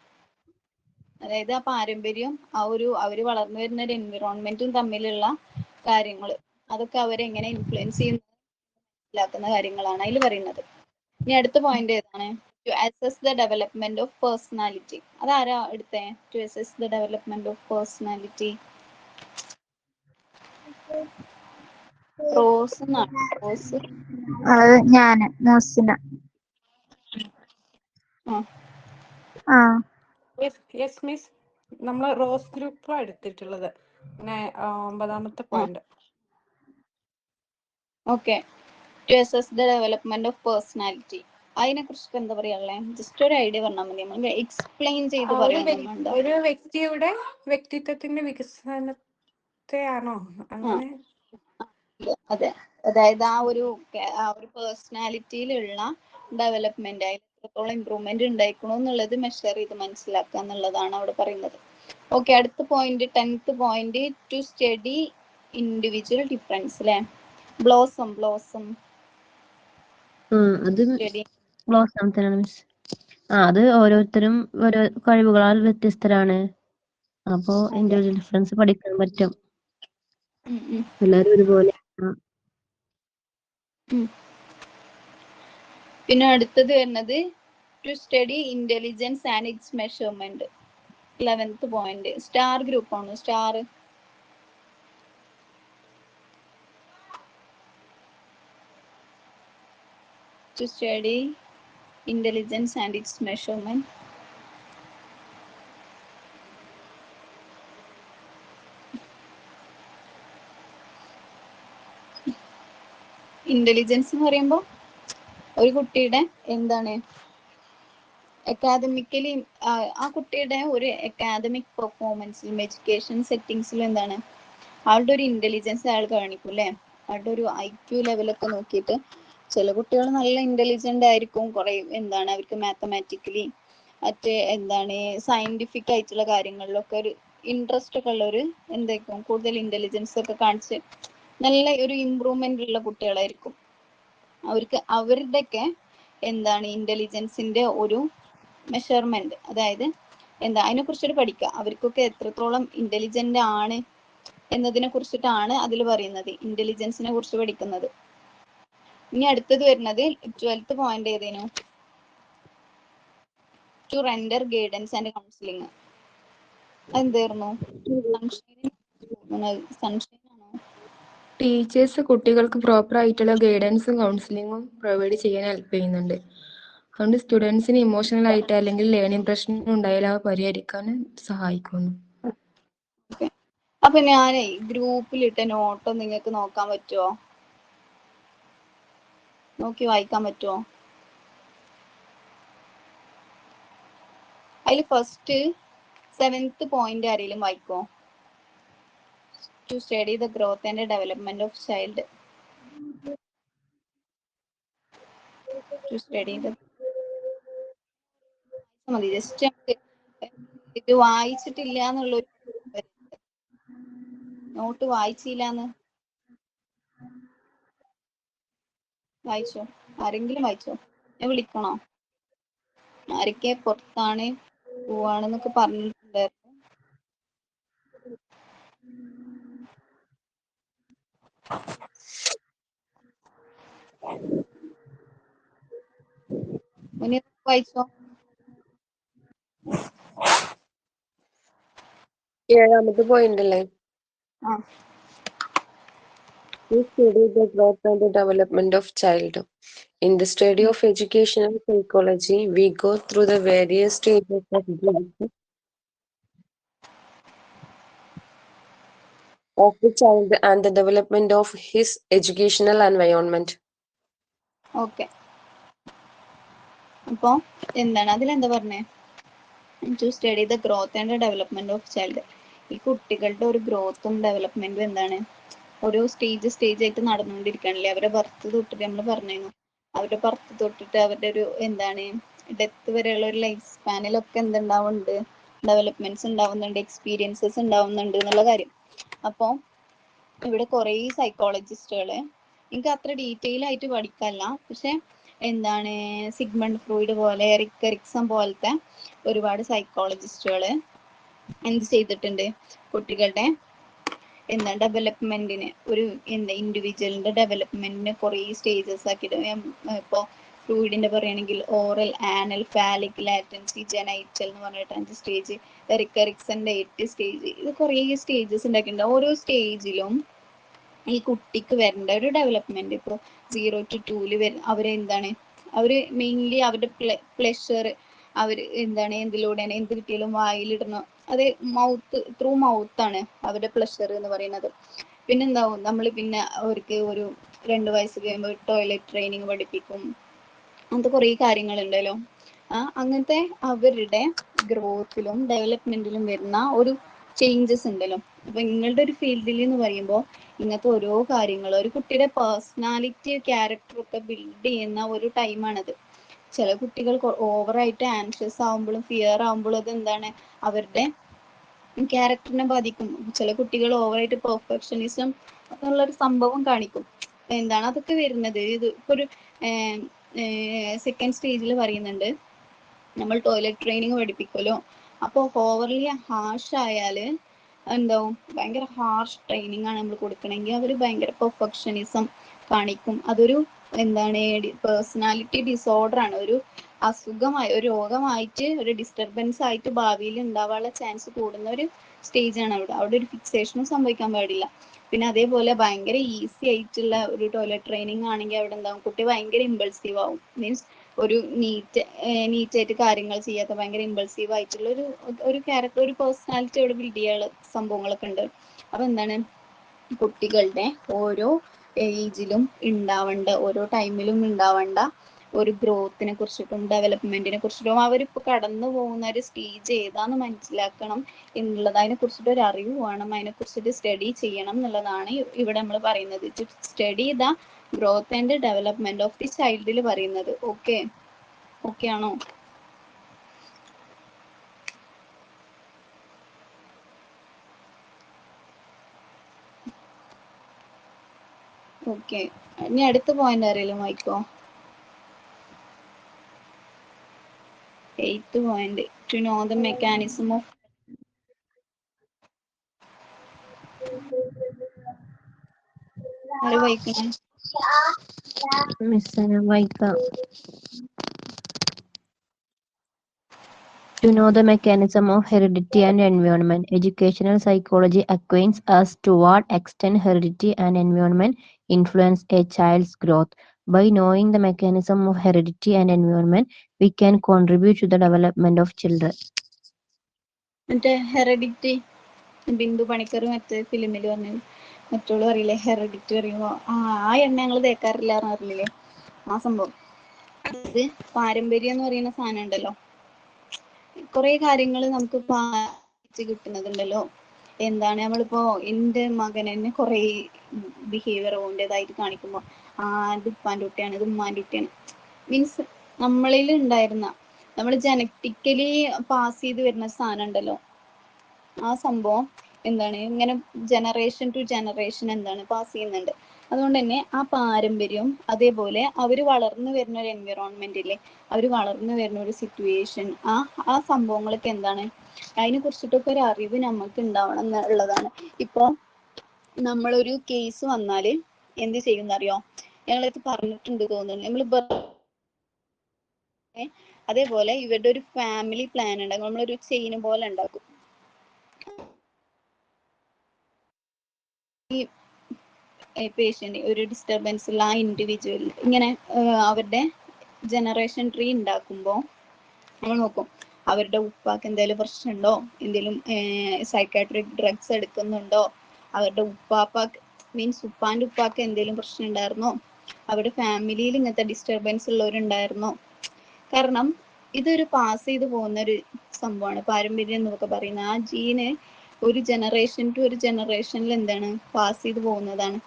അതായത് ആ പാരമ്പര്യം അവര് വളർന്നു വരുന്ന ഒരു എൻവിറോൺമെന്റും തമ്മിലുള്ള കാര്യങ്ങൾ, അതൊക്കെ അവരെങ്ങനെ ഇൻഫ്ലുവൻസ് ചെയ്യുന്ന കാര്യങ്ങളാണ് അതിൽ പറയുന്നത്. ഇനി അടുത്ത പോയിന്റ് ഏതാണ്? To assess the development of personality. അതാരാ എടുത്തേ? To assess the development of personality. Rose എന്നാണ്. റോസ്. ഞാന് മൂസിന. യെസ് മിസ്, നമ്മൾ റോസ് ഗ്രൂപ്പാണ് എടുത്തിട്ടുള്ളത്. 9ാമത്തെ point. Okay. To assess the development of personality. അതിനെ കുറിച്ചിട്ട് എന്താ പറയാ? ജസ്റ്റ് ഒരു ഐഡിയ പറഞ്ഞാൽ മതി, നമ്മൾ എക്സ്പ്ലെയിൻ ചെയ്ത് പറയാൻ. ഒരു വ്യക്തിയുടെ വ്യക്തിത്വത്തിന്റെ വികസനത്തെയാണോ അങ്ങനെ? അതെ, അതായത് ആ ഒരു പേഴ്സണാലിറ്റിയിലുള്ള ഡെവലപ്മെന്റ്, അതിൽ എത്രത്തോളം ഇമ്പ്രൂവ്മെന്റ് ഉണ്ടായിക്കണോ എന്നുള്ളത് മെഷർ ചെയ്ത് മനസ്സിലാക്കുക എന്നുള്ളതാണ് അവിടെ പറയുന്നത്. ഓക്കെ, അടുത്ത point 10th point. To study individual difference അല്ലെ? ബ്ലോസം അത് ബ്ലോസം തന്നെയാണ് മിസ്. അത് ഓരോരുത്തരും ഓരോ കഴിവുകളാൽ വ്യത്യസ്തരാണ്. അപ്പോ ഇൻഡിവിജ്വൽ ഡിഫറൻസ് പഠിക്കാൻ പറ്റും. എല്ലാരും ഒരുപോലെ. പിന്നെ അടുത്തത് വരുന്നത് to study intelligence and its measurement. 11th point. Star group ആണ്. Star to study intelligence and its measurement. Intelligence എന്ന് പറയുമ്പോൾ ഒരു കുട്ടിയുടെ എന്താണ് അക്കാദമിക്കലി, ആ കുട്ടിയുടെ ഒരു അക്കാദമിക് പെർഫോമൻസിലും എഡ്യൂക്കേഷൻ സെറ്റിങ്സിലും എന്താണ് ആളുടെ ഒരു ഇന്റലിജൻസ് അയാൾ കാണിക്കും അല്ലെ? ആളുടെ ഒരു IQ ലെവലൊക്കെ നോക്കിയിട്ട് ചില കുട്ടികൾ നല്ല ഇന്റലിജന്റ് ആയിരിക്കും, കുറെ എന്താണ് അവർക്ക് മാത്തമാറ്റിക്കലി എന്താണ് സയന്റിഫിക് ആയിട്ടുള്ള കാര്യങ്ങളിലൊക്കെ ഒരു ഇൻട്രസ്റ്റ് ഒക്കെ ഉള്ളവര് എന്തായിരിക്കും കൂടുതൽ ഇന്റലിജൻസ് ഒക്കെ കാണിച്ച് നല്ല ഒരു ഇമ്പ്രൂവ്മെന്റ് ഉള്ള കുട്ടികളായിരിക്കും. അവരുടെയൊക്കെ എന്താണ് ഇന്റലിജൻസിന്റെ ഒരു മെഷർമെന്റ്, അതായത് അതിനെ കുറിച്ചിട്ട് പഠിക്കുക, അവർക്കൊക്കെ എത്രത്തോളം ഇന്റലിജന്റ് ആണ് എന്നതിനെ കുറിച്ചിട്ടാണ് അതിൽ പറയുന്നത്, ഇന്റലിജൻസിനെ കുറിച്ച് പഠിക്കുന്നത്. ഇനി അടുത്തത് വരുന്നത് 12th പോയിന്റ് ഏതേനു? To render guidance and counselling. അതെന്തായിരുന്നു? സൺഷൈൻ ആണോ? ടീച്ചേഴ്സ് കുട്ടികൾക്ക് പ്രോപ്പർ ആയിട്ടുള്ള ഗൈഡൻസും കൗൺസിലിങ്ങും പ്രൊവൈഡ് ചെയ്യാൻ ഹെൽപ്പ് ചെയ്യുന്നുണ്ട്. അതുകൊണ്ട് സ്റ്റുഡൻസിന് ഇമോഷണൽ ആയിട്ട് അല്ലെങ്കിൽ ലേണിംഗ് പ്രശ്നം ഉണ്ടായാൽ അവ പരിഹരിക്കാൻ സഹായിക്കുന്നു. ഓക്കെ. അപ്പൊ ഞാനേ ഗ്രൂപ്പിലിട്ട നോട്ട് നിങ്ങൾക്ക് നോക്കാൻ പറ്റുമോ? നോക്കി വായിക്കാൻ പറ്റുമോ? അതിൽ ഫസ്റ്റ് 7th പോയിന്റ് ആരെങ്കിലും വായിക്കോ? To study the growth and development of child. To study the മതി. ജസ്റ്റ് ഇത് വായിച്ചിട്ടില്ല എന്നുള്ളൊരു നോട്ട് വായിച്ചില്ലാന്ന് വായിച്ചോ? ആരെങ്കിലും വായിച്ചോ? ഞാൻ വിളിക്കണോ? ആരൊക്കെ പുറത്താണ് പോവാണെന്നൊക്കെ പറഞ്ഞിട്ടുണ്ടായിരുന്നു. മുന്നേ വായിച്ചോ? 7ാമത്തെ പോയിന്റ് അല്ലേ? ആ We study the growth and the development of child. In the study of educational psychology, we go through the various stages of growth of the child and the development of his educational environment. Okay. അപ്പൊ എന്താണ് അതിലെന്താ പറഞ്ഞേ? To study the growth and development of child. ഈ കുട്ടികളുടെ ഒരു ഗ്രോത്തും ഡെവലപ്മെന്റും എന്താണ് ഒരു stage ആയിട്ട് നടന്നുകൊണ്ടിരിക്കുകയാണല്ലേ. അവരുടെ ബർത്ത് തൊട്ടിട്ട് നമ്മൾ പറഞ്ഞിരുന്നു, അവരുടെ ബർത്ത് തൊട്ടിട്ട് അവരുടെ ഒരു എന്താണ് ഡെത്ത് വരെയുള്ള ഒരു ലൈഫ് സ്പാനിലൊക്കെ എന്തുണ്ടാവുന്നുണ്ട്? ഡെവലപ്മെന്റ്സ് ഉണ്ടാവുന്നുണ്ട്, എക്സ്പീരിയൻസസ് ഉണ്ടാവുന്നുണ്ട് എന്നുള്ള കാര്യം. അപ്പോൾ ഇവിടെ കുറേ സൈക്കോളജിസ്റ്റുകള്, എനിക്ക് അത്ര ഡീറ്റെയിൽ ആയിട്ട് പഠിക്കല്ല, പക്ഷെ എന്താണ് സിഗ്മണ്ട് ഫ്രോയിഡ് പോലെ എറിക് എറിക്സൺ പോലത്തെ ഒരുപാട് സൈക്കോളജിസ്റ്റുകൾ എന്ത് ചെയ്തിട്ടുണ്ട്? കുട്ടികളുടെ എന്താ ഡെവലപ്മെന്റിന് ഒരു എന്താ ഇൻഡിവിജ്വലിന്റെ ഡെവലപ്മെന്റിന് കുറേ സ്റ്റേജസ് ആക്കിയിട്ട്, ഇപ്പോൾ ഫ്ലൂയിഡിന്റെ പറയുകയാണെങ്കിൽ oral, anal, phallic, latency, genital എന്ന് പറഞ്ഞിട്ട് 5 സ്റ്റേജ്, എറിക് എറിക്സന്റെ 8 സ്റ്റേജ്, ഇത് കുറേ സ്റ്റേജസ് ഉണ്ടാക്കിയിട്ടുണ്ട്. ഓരോ സ്റ്റേജിലും ഈ കുട്ടിക്ക് വരേണ്ട ഒരു ഡെവലപ്മെന്റ്, ഇപ്പോൾ 0 to 2 അവരെന്താണ് അവര് മെയിൻലി അവരുടെ പ്ലഷർ അവർ എന്താണ് എന്തിലൂടെയാണ് എന്ത് കിട്ടിയാലും വായിലിടണം. അത് ത്രൂ മൗത്താണ് അവരുടെ പ്ലഷർ എന്ന് പറയുന്നത്. പിന്നെന്താവും നമ്മൾ പിന്നെ അവർക്ക് ഒരു 2 വയസ്സ് കഴിയുമ്പോൾ ടോയ്ലറ്റ് ട്രെയിനിങ് പഠിപ്പിക്കും. അങ്ങനത്തെ കുറേ കാര്യങ്ങളുണ്ടല്ലോ. അങ്ങനത്തെ അവരുടെ ഗ്രോത്തിലും ഡെവലപ്മെന്റിലും വരുന്ന ഒരു ചേഞ്ചസ് ഉണ്ടല്ലോ. അപ്പൊ നിങ്ങളുടെ ഒരു ഫീൽഡിൽ എന്ന് പറയുമ്പോൾ ഇങ്ങനത്തെ ഓരോ കാര്യങ്ങൾ ഒരു കുട്ടിയുടെ പേഴ്സണാലിറ്റി ക്യാരക്ടർ ഒക്കെ ബിൽഡ് ചെയ്യുന്ന ഒരു ടൈമാണത്. ചില കുട്ടികൾ ഓവറായിട്ട് ആൻഷ്യസ് ആവുമ്പോഴും ഫിയർ ആവുമ്പോഴും അത് എന്താണ് അവരുടെ ക്യാരക്ടറിനെ ബാധിക്കും. ചില കുട്ടികൾ ഓവറായിട്ട് പെർഫെക്ഷനിസം എന്നുള്ളൊരു സംഭവം കാണിക്കും. എന്താണ് അതൊക്കെ വരുന്നത്? ഇത് ഇപ്പൊ ഒരു 2nd സ്റ്റേജിൽ പറയുന്നുണ്ട്, നമ്മൾ ടോയ്ലറ്റ് ട്രെയിനിങ് പഠിപ്പിക്കുമല്ലോ. അപ്പോൾ ഓവർലി ഹാർഷ് ആയാൽ എന്താവും, ഭയങ്കര ഹാർഷ് ട്രെയിനിങ് ആണ് നമ്മൾ കൊടുക്കണമെങ്കിൽ അവർ ഭയങ്കര പെർഫെക്ഷനിസം കാണിക്കും. അതൊരു എന്താണ് പേഴ്സണാലിറ്റി ഡിസോർഡർ ആണ്, ഒരു അസുഖമായി ഒരു രോഗമായിട്ട് ഒരു ഡിസ്റ്റർബൻസ് ആയിട്ട് ഭാവിയിൽ ഉണ്ടാവാനുള്ള ചാൻസ് കൂടുന്ന ഒരു സ്റ്റേജ് ആണ് അവിടെ ഒരു ഫിക്സേഷനും സംഭവിക്കാൻ പാടില്ല. പിന്നെ അതേപോലെ ഭയങ്കര ഈസി ആയിട്ടുള്ള ഒരു ടോയ്ലറ്റ് ട്രെയിനിങ് ആണെങ്കിൽ അവിടെ എന്താവും, കുട്ടി ഭയങ്കര ഇമ്പൾസീവ് ആവും. മീൻസ് ഒരു നീറ്റായിട്ട് കാര്യങ്ങൾ ചെയ്യാത്ത ഭയങ്കര ഇമ്പൾസീവ് ആയിട്ടുള്ള ഒരു ക്യാരക്ടർ, ഒരു പേഴ്സണാലിറ്റി അവിടെ ബിൽഡ് ചെയ്യാനുള്ള സംഭവങ്ങളൊക്കെ ഉണ്ട്. അപ്പൊ എന്താണ് കുട്ടികളുടെ ഓരോ ഏജിലും ഉണ്ടാവേണ്ട, ഓരോ ടൈമിലും ഉണ്ടാവേണ്ട ഒരു ഗ്രോത്തിനെ കുറിച്ചിട്ടും ഡെവലപ്മെന്റിനെ കുറിച്ചിട്ടും അവരിപ്പോൾ കടന്നു പോകുന്ന ഒരു സ്റ്റേജ് ഏതാന്ന് മനസ്സിലാക്കണം എന്നുള്ളത്, അതിനെ കുറിച്ചിട്ട് ഒരു അറിവ് വേണം, അതിനെ കുറിച്ചിട്ട് സ്റ്റഡി ചെയ്യണം എന്നുള്ളതാണ് ഇവിടെ നമ്മൾ പറയുന്നത്. To study the growth and development of the ചൈൽഡിൽ പറയുന്നത്. ഓക്കെ ആണോ? ഓക്കെ. ഇനി അടുത്ത പോയിന്റ് ആരെങ്കിലും വായിക്കോ? 8th point, to know the mechanism of. ആര് വായിക്കണം? മിസ് ഞാൻ വായിക്കാം. To know the mechanism of heredity and environment, educational psychology acquaints us to what extent heredity and environment influence a child's growth. By knowing the mechanism of heredity and environment, we can contribute to the development of children. മറ്റേ heredity Bindu Panicker മറ്റേ ഫിലിമിൽ പറഞ്ഞത് മറ്റുള്ള അറിയില്ലേ heredity പറയുമ്പോ ആ എണ്ണ ഞങ്ങൾ തേക്കാറില്ല എന്ന് അറിയില്ലേ ആ സംഭവം. അത് പാരമ്പര്യം എന്ന് പറയുന്ന സാധനം ഉണ്ടല്ലോ, കുറെ കാര്യങ്ങൾ നമുക്ക് കിട്ടുന്നതുണ്ടല്ലോ. എന്താണ് നമ്മളിപ്പോ എന്റെ മകൻ എന്നെ കുറെ ബിഹേവിയർ ഓൻ്റെതായിട്ട് കാണിക്കുമ്പോ ഇത് ഉപ്പാൻ്റെ കുട്ടിയാണ്, ഇത് ഉമ്മാൻ്റെ കുട്ടിയാണ്. മീൻസ് നമ്മളിൽ ഉണ്ടായിരുന്ന നമ്മൾ ജനറ്റിക്കലി പാസ് ചെയ്ത് വരുന്ന സാധനം ഉണ്ടല്ലോ, ആ സംഭവം എന്താണ് ഇങ്ങനെ ജനറേഷൻ ടു ജനറേഷൻ എന്താണ് പാസ് ചെയ്യുന്നുണ്ട്. അതുകൊണ്ട് തന്നെ ആ പാരമ്പര്യവും അതേപോലെ അവർ വളർന്നു വരുന്ന ഒരു എൻവിറോൺമെന്റ് ഇല്ലേ, അവർ വളർന്നു വരുന്ന ഒരു സിറ്റുവേഷൻ, ആ സംഭവങ്ങളൊക്കെ എന്താണ് അതിനെ കുറിച്ചിട്ടൊക്കെ ഒരു അറിവ് നമുക്ക് ഉണ്ടാവണം എന്നുള്ളതാണ്. ഇപ്പൊ നമ്മളൊരു കേസ് വന്നാല് എന്ത് ചെയ്യുന്നറിയോ, ഞങ്ങളത് പറഞ്ഞിട്ടുണ്ട് തോന്നുന്നു, അതേപോലെ ഇവരുടെ ഒരു ഫാമിലി പ്ലാൻ ഉണ്ടാക്കും, നമ്മളൊരു ചെയിൻ പോലെ ഉണ്ടാക്കും. ഈ പേഷ്യന്റ് ഒരു ഡിസ്റ്റർബൻസ് ഉള്ള ആ ഇൻഡിവിജ്വൽ ഇങ്ങനെ അവരുടെ ജനറേഷൻ ട്രീ ഉണ്ടാക്കുമ്പോൾ നമ്മൾ നോക്കും അവരുടെ ഉപ്പാക്ക് എന്തെങ്കിലും പ്രശ്നമുണ്ടോ, എന്തെങ്കിലും സൈക്കാട്രിക് ഡ്രഗ്സ് എടുക്കുന്നുണ്ടോ, അവരുടെ ഉപ്പാപ്പാക്ക് മീൻസ് ഉപ്പാൻ്റെ ഉപ്പാക്ക് എന്തെങ്കിലും പ്രശ്നം ഉണ്ടായിരുന്നോ, അവരുടെ ഫാമിലിയിൽ ഇങ്ങനത്തെ ഡിസ്റ്റർബൻസ് ഉള്ളവരുണ്ടായിരുന്നോ. കാരണം ഇതൊരു പാസ് ചെയ്ത് പോകുന്ന ഒരു സംഭവമാണ് പാരമ്പര്യം എന്നൊക്കെ പറയുന്നത്. ആ ജീന് ഒരു ജനറേഷൻ ടു ഒരു ജനറേഷനിൽ എന്താണ് പാസ് ചെയ്ത് പോകുന്നതാണ്.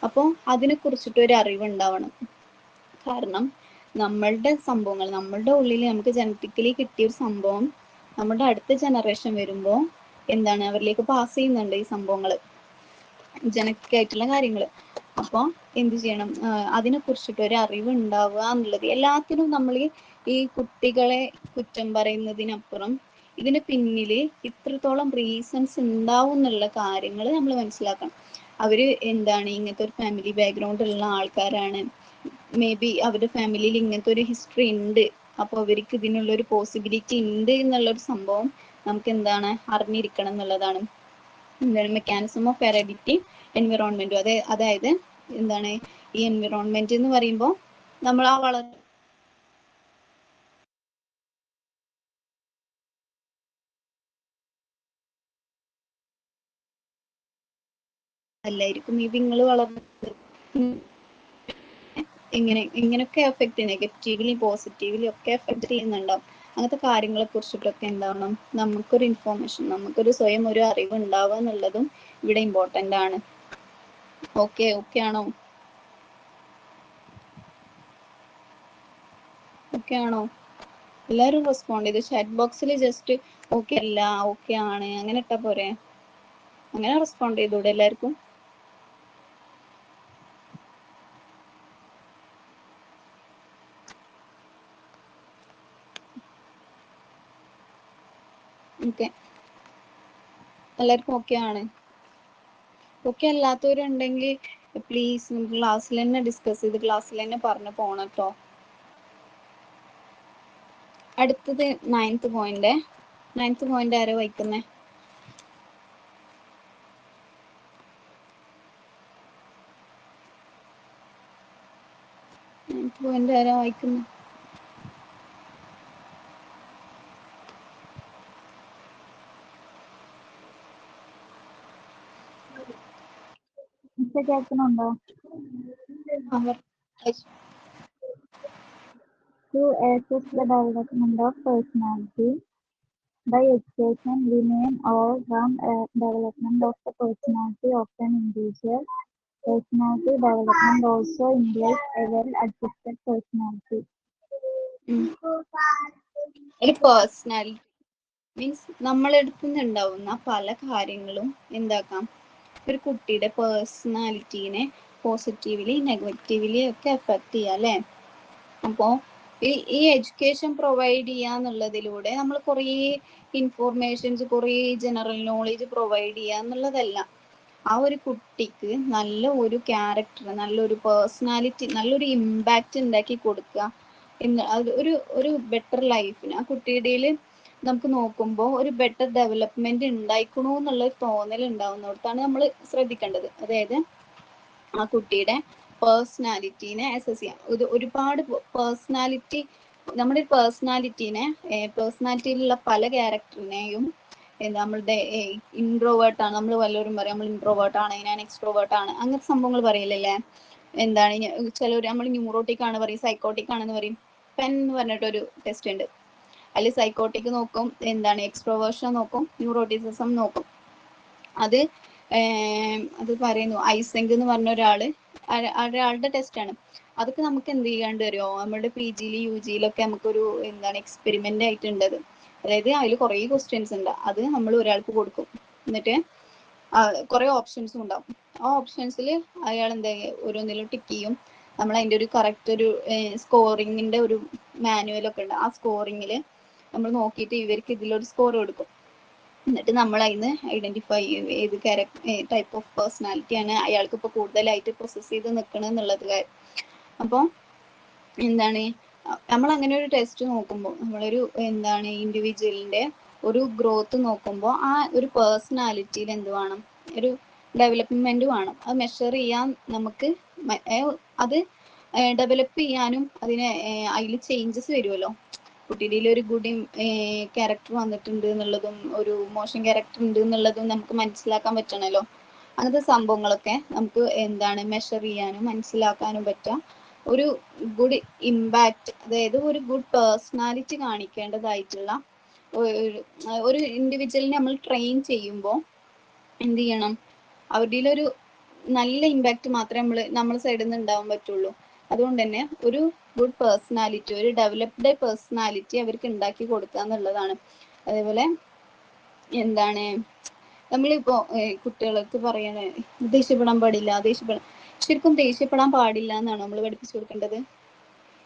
അപ്പോൾ അതിനെ കുറിച്ചിട്ട് ഒരു അറിവുണ്ടാവണം. കാരണം നമ്മളുടെ സംഭവങ്ങൾ നമ്മളുടെ ഉള്ളിൽ നമുക്ക് ജനറ്റിക്കലി കിട്ടിയ ഒരു സംഭവം നമ്മുടെ അടുത്ത ജനറേഷൻ വരുമ്പോൾ എന്താണ് അവരിലേക്ക് പാസ് ചെയ്യുന്നുണ്ട് ഈ സംഭവങ്ങൾ, ജനറ്റിക് ആയിട്ടുള്ള കാര്യങ്ങൾ. അപ്പോൾ എന്ത് ചെയ്യണം, അതിനെ കുറിച്ചിട്ട് ഒരു അറിവ് ഉണ്ടാവുക എന്നുള്ളത്. എല്ലാത്തിനും നമ്മൾ ഈ കുട്ടികളെ കുറ്റം പറയുന്നതിനപ്പുറം ഇതിന് പിന്നിൽ ഇത്രത്തോളം റീസൺസ് ഉണ്ടാവും എന്നുള്ള കാര്യങ്ങൾ നമ്മൾ മനസ്സിലാക്കണം. അവര് എന്താണ് ഇങ്ങനത്തെ ഒരു ഫാമിലി ബാക്ക്ഗ്രൗണ്ട് ഉള്ള ആൾക്കാരാണ്, മേ ബി അവരുടെ ഫാമിലിയിൽ ഇങ്ങനത്തെ ഒരു ഹിസ്റ്ററി ഉണ്ട്, അപ്പോൾ അവർക്ക് ഇതിനുള്ള ഒരു പോസിബിലിറ്റി ഉണ്ട് എന്നുള്ളൊരു സംഭവം നമുക്ക് എന്താണ് അറിഞ്ഞിരിക്കണം എന്നുള്ളതാണ്. എന്താണ് മെക്കാനിസം ഓഫ് ഹെറിഡിറ്റി എൻവിറോൺമെന്റും അതായത് എന്താണ് ഈ എൻവിറോൺമെന്റ് എന്ന് പറയുമ്പോൾ നമ്മൾ ആ അല്ലായിരിക്കും ഈ നിങ്ങൾ വളർന്നത് ഇങ്ങനെയൊക്കെ എഫക്ട് നെഗറ്റീവ്ലി പോസിറ്റീവ്ലി ഒക്കെ എഫക്ട് ചെയ്യുന്നുണ്ടാവും. അങ്ങനത്തെ കാര്യങ്ങളെ കുറിച്ചിട്ടൊക്കെ എന്താവണം നമുക്കൊരു ഇൻഫോർമേഷൻ, നമുക്കൊരു സ്വയം ഒരു അറിവ് ഉണ്ടാവുക എന്നുള്ളതും ഇവിടെ ഇമ്പോർട്ടൻ്റ് ആണ്. ഓക്കെ ആണോ? ഓക്കെ ആണോ? എല്ലാവരും റെസ്പോണ്ട് ചെയ്ത് ചാറ്റ് ബോക്സിൽ ജസ്റ്റ് ഓക്കെ അല്ല ഓക്കെ ആണ് അങ്ങനെ ഇട്ടാ പോരെ, അങ്ങനെ റെസ്പോണ്ട് ചെയ്തൂടെ എല്ലാവർക്കും? ഓക്കെ, എല്ലാവർക്കും ഓക്കെ ആണ്. ഓക്കെ അല്ലാത്തവരുണ്ടെങ്കിൽ പ്ലീസ് നമുക്ക് ക്ലാസ്സിൽ തന്നെ ഡിസ്കസ് ചെയ്ത് ക്ലാസ്സിൽ തന്നെ പറഞ്ഞു പോണം കേട്ടോ. അടുത്തത് 9th പോയിന്റ് ആരോ വായിക്കുന്നേ? 9th പോയിന്റ് ആരോ വായിക്കുന്നേ? കേൾക്കുന്നുണ്ടോ? To assess the development of personality by education, we name all-round development of the personality of an individual. Personality development also implies a well-adjusted personality. Personality means നമ്മളെടുത്തുനിന്നുണ്ടാവുന്ന പല കാര്യങ്ങളും എന്താക്കാം ഒരു കുട്ടിയുടെ പേഴ്സണാലിറ്റീനെ positively negatively ഒക്കെ effect ചെയ്യാം അല്ലേ. അപ്പോൾ ഈ എഡ്യൂക്കേഷൻ പ്രൊവൈഡ് ചെയ്യുക എന്നുള്ളതിലൂടെ നമ്മൾ കുറേ ഇൻഫോർമേഷൻസ് കുറേ ജനറൽ നോളേജ് പ്രൊവൈഡ് ചെയ്യുക എന്നുള്ളതല്ല, ആ ഒരു കുട്ടിക്ക് നല്ല ഒരു ക്യാരക്ടർ, നല്ലൊരു പേഴ്സണാലിറ്റി, നല്ലൊരു ഇമ്പാക്റ്റ് ഉണ്ടാക്കി കൊടുക്കുക. ഒരു ബെറ്റർ ലൈഫിന് ആ കുട്ടിയുടെ നമുക്ക് നോക്കുമ്പോൾ ഒരു ബെറ്റർ ഡെവലപ്മെന്റ് ഉണ്ടായിക്കണു എന്നുള്ള തോന്നൽ ഉണ്ടാവുന്നിടത്താണ് നമ്മൾ ശ്രദ്ധിക്കേണ്ടത്. അതായത് ആ കുട്ടിയുടെ പേഴ്സണാലിറ്റീനെ അസസ് ചെയ്യാം. ഒരുപാട് പേഴ്സണാലിറ്റി, നമ്മുടെ പേഴ്സണാലിറ്റിയിലുള്ള പല ക്യാരക്ടറിനെയും നമ്മളുടെ ഇൻട്രോവേർട്ട് ആണ്, നമ്മൾ വല്ലവരും പറയും നമ്മൾ ഇൻട്രോവേർട്ട് ആണ്, ഞാൻ എക്സ്ട്രോവേർട്ട് ആണ്, അങ്ങനത്തെ സംഭവങ്ങൾ പറയില്ലല്ലേ. എന്താണ് ചിലർ നമ്മൾ ന്യൂറോട്ടിക് ആണ് പറയും, സൈക്കോട്ടിക് ആണെന്ന് പറയും. പെൻ എന്ന് പറഞ്ഞിട്ടൊരു ടെസ്റ്റ് ഉണ്ട്, അതിൽ സൈക്കോട്ടിക് നോക്കും, എന്താണ് എക്സ്ട്രോവേർഷൻ നോക്കും, ന്യൂറോട്ടിസിസം നോക്കും. അത് പറയുന്നു ഐസെങ്ക് എന്ന് പറഞ്ഞ ഒരാളുടെ ടെസ്റ്റാണ്. അതൊക്കെ നമുക്ക് എന്ത് ചെയ്യാണ്ട് വരുമോ, നമ്മുടെ PG UG നമുക്കൊരു എന്താണ് എക്സ്പെരിമെന്റ് ആയിട്ടുണ്ടത്. അതായത് അതിൽ കുറേ ക്വസ്റ്റ്യൻസ് ഉണ്ട്, അത് നമ്മൾ ഒരാൾക്ക് കൊടുക്കും, എന്നിട്ട് കുറേ ഓപ്ഷൻസും ഉണ്ടാവും. ആ ഓപ്ഷൻസിൽ അയാൾ എന്താ ഓരോന്നിലും ടിക്ക് ചെയ്യും. നമ്മൾ അതിൻ്റെ ഒരു കറക്റ്റ് ഒരു സ്കോറിങ്ങിന്റെ ഒരു മാനുവലൊക്കെ ഉണ്ട്. ആ സ്കോറിങ്ങിൽ നമ്മൾ നോക്കിയിട്ട് ഇവർക്ക് ഇതിലൊരു സ്കോർ കൊടുക്കും. എന്നിട്ട് നമ്മൾ അതിന് ഐഡന്റിഫൈ ചെയ്യും ഏത് ടൈപ്പ് ഓഫ് പേഴ്സണാലിറ്റി ആണ് അയാൾക്ക് ഇപ്പോൾ കൂടുതലായിട്ട് പ്രൊസസ് ചെയ്ത് നിൽക്കണം എന്നുള്ളത്. അപ്പോൾ എന്താണ് നമ്മൾ അങ്ങനെ ഒരു ടെസ്റ്റ് നോക്കുമ്പോൾ, നമ്മളൊരു എന്താണ് ഇൻഡിവിജ്വലിന്റെ ഒരു ഗ്രോത്ത് നോക്കുമ്പോൾ ആ ഒരു പേഴ്സണാലിറ്റിയിൽ എന്ത് വേണം, ഒരു ഡെവലപ്മെന്റ് വേണം. അത് മെഷർ ചെയ്യാൻ നമുക്ക് അത് ഡെവലപ്പ് ചെയ്യാനും അതിന് അതിൽ ചേഞ്ചസ് വരുമല്ലോ. കുട്ടിയുടെ ഒരു ഗുഡ് ക്യാരക്ടർ വന്നിട്ടുണ്ട് എന്നുള്ളതും ഒരു മോശം ക്യാരക്ടർ ഉണ്ട് എന്നുള്ളതും നമുക്ക് മനസ്സിലാക്കാൻ പറ്റണല്ലോ. അങ്ങനത്തെ സംഭവങ്ങളൊക്കെ നമുക്ക് എന്താണ് മെഷർ ചെയ്യാനും മനസ്സിലാക്കാനും പറ്റുക ഒരു ഗുഡ് ഇമ്പാക്റ്റ്, അതായത് ഒരു ഗുഡ് പേഴ്സണാലിറ്റി കാണിക്കേണ്ടതായിട്ടുള്ള ഒരു ഇൻഡിവിജ്വലിനെ നമ്മൾ ട്രെയിൻ ചെയ്യുമ്പോൾ എന്ത് ചെയ്യണം, അവരുടെ ഒരു നല്ല ഇമ്പാക്റ്റ് മാത്രമേ നമ്മുടെ സൈഡിൽ നിന്ന് ഉണ്ടാവാൻ പറ്റുള്ളൂ. അതുകൊണ്ട് തന്നെ ഒരു ഗുഡ് പേഴ്സണാലിറ്റി, ഒരു ഡെവലപ്ഡ് പേഴ്സണാലിറ്റി അവർക്ക് ഉണ്ടാക്കി കൊടുക്കുക എന്നുള്ളതാണ്. അതേപോലെ എന്താണ് നമ്മളിപ്പോ കുട്ടികൾക്ക് പറയണേ ദേഷ്യപ്പെടാൻ പാടില്ല, ശരിക്കും ദേഷ്യപ്പെടാൻ പാടില്ല എന്നാണ് നമ്മൾ പഠിപ്പിച്ചു കൊടുക്കേണ്ടത്.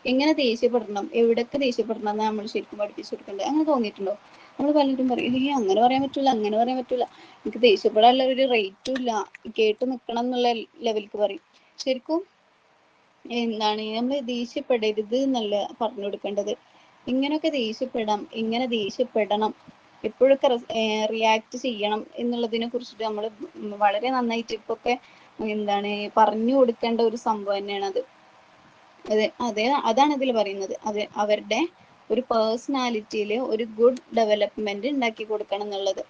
എങ്ങനെ ദേഷ്യപ്പെടണം, എവിടൊക്കെ ദേഷ്യപ്പെടണം എന്നാണ് നമ്മൾ ശരിക്കും പഠിപ്പിച്ചു കൊടുക്കേണ്ടത്. അങ്ങനെ തോന്നിയിട്ടുണ്ടോ? നമ്മൾ പലരും പറയും അങ്ങനെ പറയാൻ പറ്റില്ല, അങ്ങനെ പറയാൻ പറ്റില്ല, എനിക്ക് ദേഷ്യപ്പെടാനുള്ള ഒരു റേറ്റും ഇല്ല, കേട്ട് നിൽക്കണം എന്നുള്ള ലെവലിക്ക് പറയും. ശരിക്കും എന്താണ് നമ്മൾ ദേഷ്യപ്പെടരുത് എന്നല്ല പറഞ്ഞു കൊടുക്കേണ്ടത്. ഇങ്ങനെയൊക്കെ ദേഷ്യപ്പെടാം, ഇങ്ങനെ ദേഷ്യപ്പെടണം, എപ്പോഴൊക്കെ റിയാക്ട് ചെയ്യണം എന്നുള്ളതിനെ കുറിച്ചിട്ട് നമ്മൾ വളരെ നന്നായിട്ട് ഇപ്പൊക്കെ എന്താണ് പറഞ്ഞു കൊടുക്കേണ്ട ഒരു സംഭവം തന്നെയാണ് അത്. അതാണ് ഇതിൽ പറയുന്നത്. അവരുടെ ഒരു പേഴ്സണാലിറ്റിയിൽ ഒരു ഗുഡ് ഡെവലപ്മെന്റ് ഉണ്ടാക്കി കൊടുക്കണം എന്നുള്ളത്.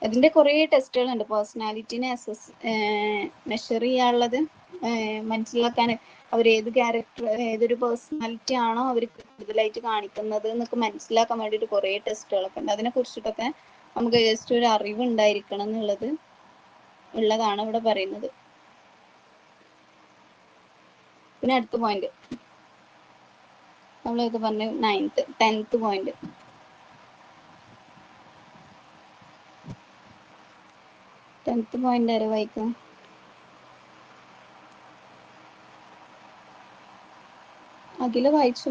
അതിന്റെ കുറേ ടെസ്റ്റുകളുണ്ട് പേഴ്സണാലിറ്റിനെ മെഷർ ചെയ്യാനുള്ളത്, മനസ്സിലാക്കാൻ അവർ ഏതൊരു പേഴ്സണാലിറ്റി ആണോ അവർ കൂടുതലായിട്ട് കാണിക്കുന്നത് എന്നൊക്കെ മനസ്സിലാക്കാൻ വേണ്ടിയിട്ട് കുറേ ടെസ്റ്റുകളൊക്കെ ഉണ്ട്. അതിനെ കുറിച്ചിട്ടൊക്കെ നമുക്ക് ജസ്റ്റ് ഒരു അറിവ് ഉണ്ടായിരിക്കണം ഉള്ളതാണ് ഇവിടെ പറയുന്നത്. പിന്നെ അടുത്ത പോയിന്റ് നമ്മളിത് പറഞ്ഞു 10th പോയിന്റ്. 10th പോയിന്റ് ആരെ വായിക്കാം? അഖില വായിച്ചു.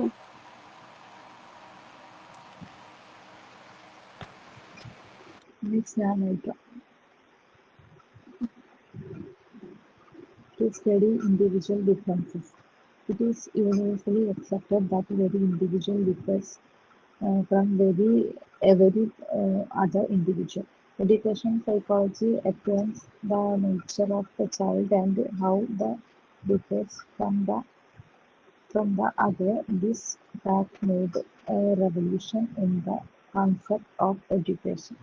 To study individual differences. It is universally accepted that every individual differs from every other individual. Education psychology explains the nature of the child and how the differs from the other. This fact made a revolution in the concept of education.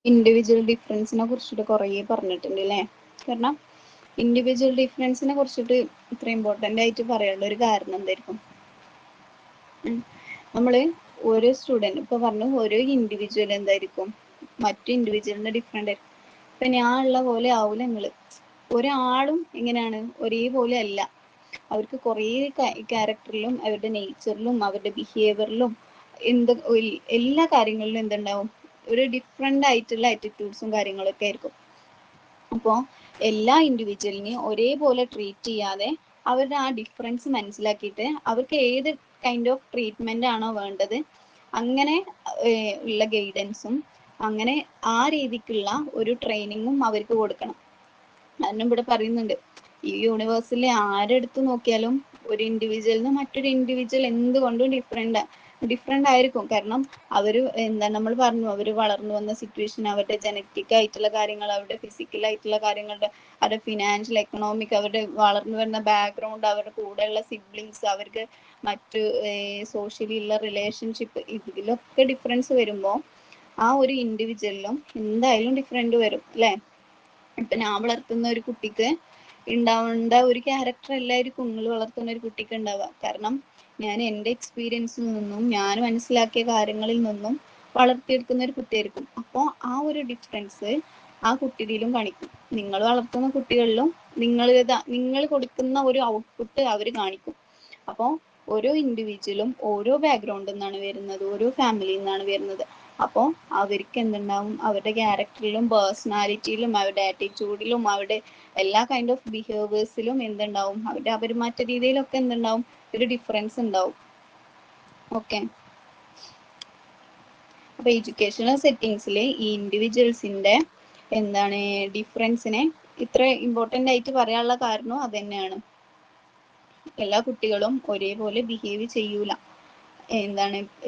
Individual ഡിഫറൻസിനെ കുറിച്ചിട്ട് കുറേ പറഞ്ഞിട്ടുണ്ട് അല്ലേ. കാരണം individual ഡിഫറൻസിനെ കുറിച്ചിട്ട് ഇത്ര important ആയിട്ട് പറയാനുള്ള ഒരു കാരണം എന്തായിരിക്കും? നമ്മള് ഓരോ സ്റ്റുഡൻറ് ഇപ്പൊ പറഞ്ഞു ഓരോ ഇൻഡിവിജ്വൽ എന്തായിരിക്കും മറ്റു ഇൻഡിവിജ്വലിന്റെ ഡിഫറെന്റ് ആയിരിക്കും. ഇപ്പൊ ഞാൻ ഉള്ള പോലെ ആവൂല നിങ്ങള്. ഒരാളും എങ്ങനെയാണ് ഒരേപോലെ അല്ല. അവർക്ക് കുറേ ക്യാരക്ടറിലും അവരുടെ നേച്ചറിലും അവരുടെ ബിഹേവിയറിലും എല്ലാ കാര്യങ്ങളിലും എന്തുണ്ടാവും, ഒരു ഡിഫറെന്റ് ആയിട്ടുള്ള ആറ്റിറ്റ്യൂഡ്സും കാര്യങ്ങളൊക്കെ ആയിരിക്കും. അപ്പോൾ എല്ലാ ഇൻഡിവിജ്വലിനെയും ഒരേപോലെ ട്രീറ്റ് ചെയ്യാതെ അവരുടെ ആ ഡിഫറൻസ് മനസ്സിലാക്കിയിട്ട് അവർക്ക് ഏത് കൈൻഡ് ഓഫ് ട്രീറ്റ്മെന്റ് ആണോ വേണ്ടത് അങ്ങനെ ഉള്ള ഗൈഡൻസും അങ്ങനെ ആ രീതിക്കുള്ള ഒരു ട്രെയിനിങ്ങും അവർക്ക് കൊടുക്കണം. അതിനും ഇവിടെ പറയുന്നുണ്ട് ഈ യൂണിവേഴ്സിൽ ആരെടുത്ത് നോക്കിയാലും ഒരു ഇൻഡിവിജ്വലിന് മറ്റൊരു ഇൻഡിവിജ്വൽ എന്തുകൊണ്ടും ഡിഫറെന്റ് ആയിരിക്കും. കാരണം അവര് നമ്മൾ പറഞ്ഞു, അവര് വളർന്നു വന്ന സിറ്റുവേഷൻ, അവരുടെ ജനറ്റിക് ആയിട്ടുള്ള കാര്യങ്ങൾ, അവരുടെ ഫിസിക്കൽ ആയിട്ടുള്ള കാര്യങ്ങളുടെ, അവരുടെ ഫിനാൻഷ്യൽ എക്കണോമിക്, അവരുടെ വളർന്നു വരുന്ന ബാക്ക്ഗ്രൗണ്ട്, അവരുടെ കൂടെയുള്ള സിബ്ലിങ്സ്, അവർക്ക് മറ്റു സോഷ്യലി ഉള്ള റിലേഷൻഷിപ്പ്, ഇതിലൊക്കെ ഡിഫറൻസ് വരുമ്പോൾ ആ ഒരു ഇൻഡിവിജ്വലിലും എന്തായാലും ഡിഫറെന്റ് വരും അല്ലെ. ഇപ്പൊ ഞാൻ വളർത്തുന്ന ഒരു കുട്ടിക്ക് ഉണ്ടാവേണ്ട ഒരു ക്യാരക്ടർ എല്ലാവർക്കും നിങ്ങൾ വളർത്തുന്ന ഒരു കുട്ടിക്ക് ഉണ്ടാവുക. കാരണം ഞാൻ എൻ്റെ എക്സ്പീരിയൻസിൽ നിന്നും ഞാൻ മനസ്സിലാക്കിയ കാര്യങ്ങളിൽ നിന്നും വളർത്തിയെടുക്കുന്ന ഒരു കുട്ടിയായിരിക്കും. അപ്പോൾ ആ ഒരു ഡിഫറൻസ് ആ കുട്ടിയിലും കാണിക്കും. നിങ്ങൾ വളർത്തുന്ന കുട്ടികളിലും നിങ്ങൾ കൊടുക്കുന്ന ഒരു ഔട്ട്പുട്ട് അവർ കാണിക്കും. അപ്പോൾ ഓരോ ഇൻഡിവിജ്വലും ഓരോ ബാക്ക്ഗ്രൗണ്ടിൽ നിന്നാണ് വരുന്നത്, ഓരോ ഫാമിലിയിൽ നിന്നാണ് വരുന്നത്. അപ്പോൾ അവർക്ക് എന്തുണ്ടാവും, അവരുടെ ക്യാരക്ടറിലും പേഴ്സണാലിറ്റിയിലും അവരുടെ ആറ്റിറ്റ്യൂഡിലും അവരുടെ എല്ലാ കൈൻഡ് ഓഫ് ബിഹേവിയേഴ്സിലും എന്തുണ്ടാവും, അവരുടെ പെരുമാറ്റ രീതിയിലൊക്കെ എന്തുണ്ടാവും, ഒരു ഡിഫറൻസ് ഉണ്ടാവും. ഓക്കെ. അപ്പൊ എഡ്യൂക്കേഷണൽ സെറ്റിങ്സിൽ ഈ ഇൻഡിവിജ്വൽസിന്റെ ഡിഫറൻസിനെ ഇത്ര ഇമ്പോർട്ടൻ്റ് ആയിട്ട് പറയാനുള്ള കാരണം അത് തന്നെയാണ്. എല്ലാ കുട്ടികളും ഒരേപോലെ ബിഹേവ് ചെയ്യൂല.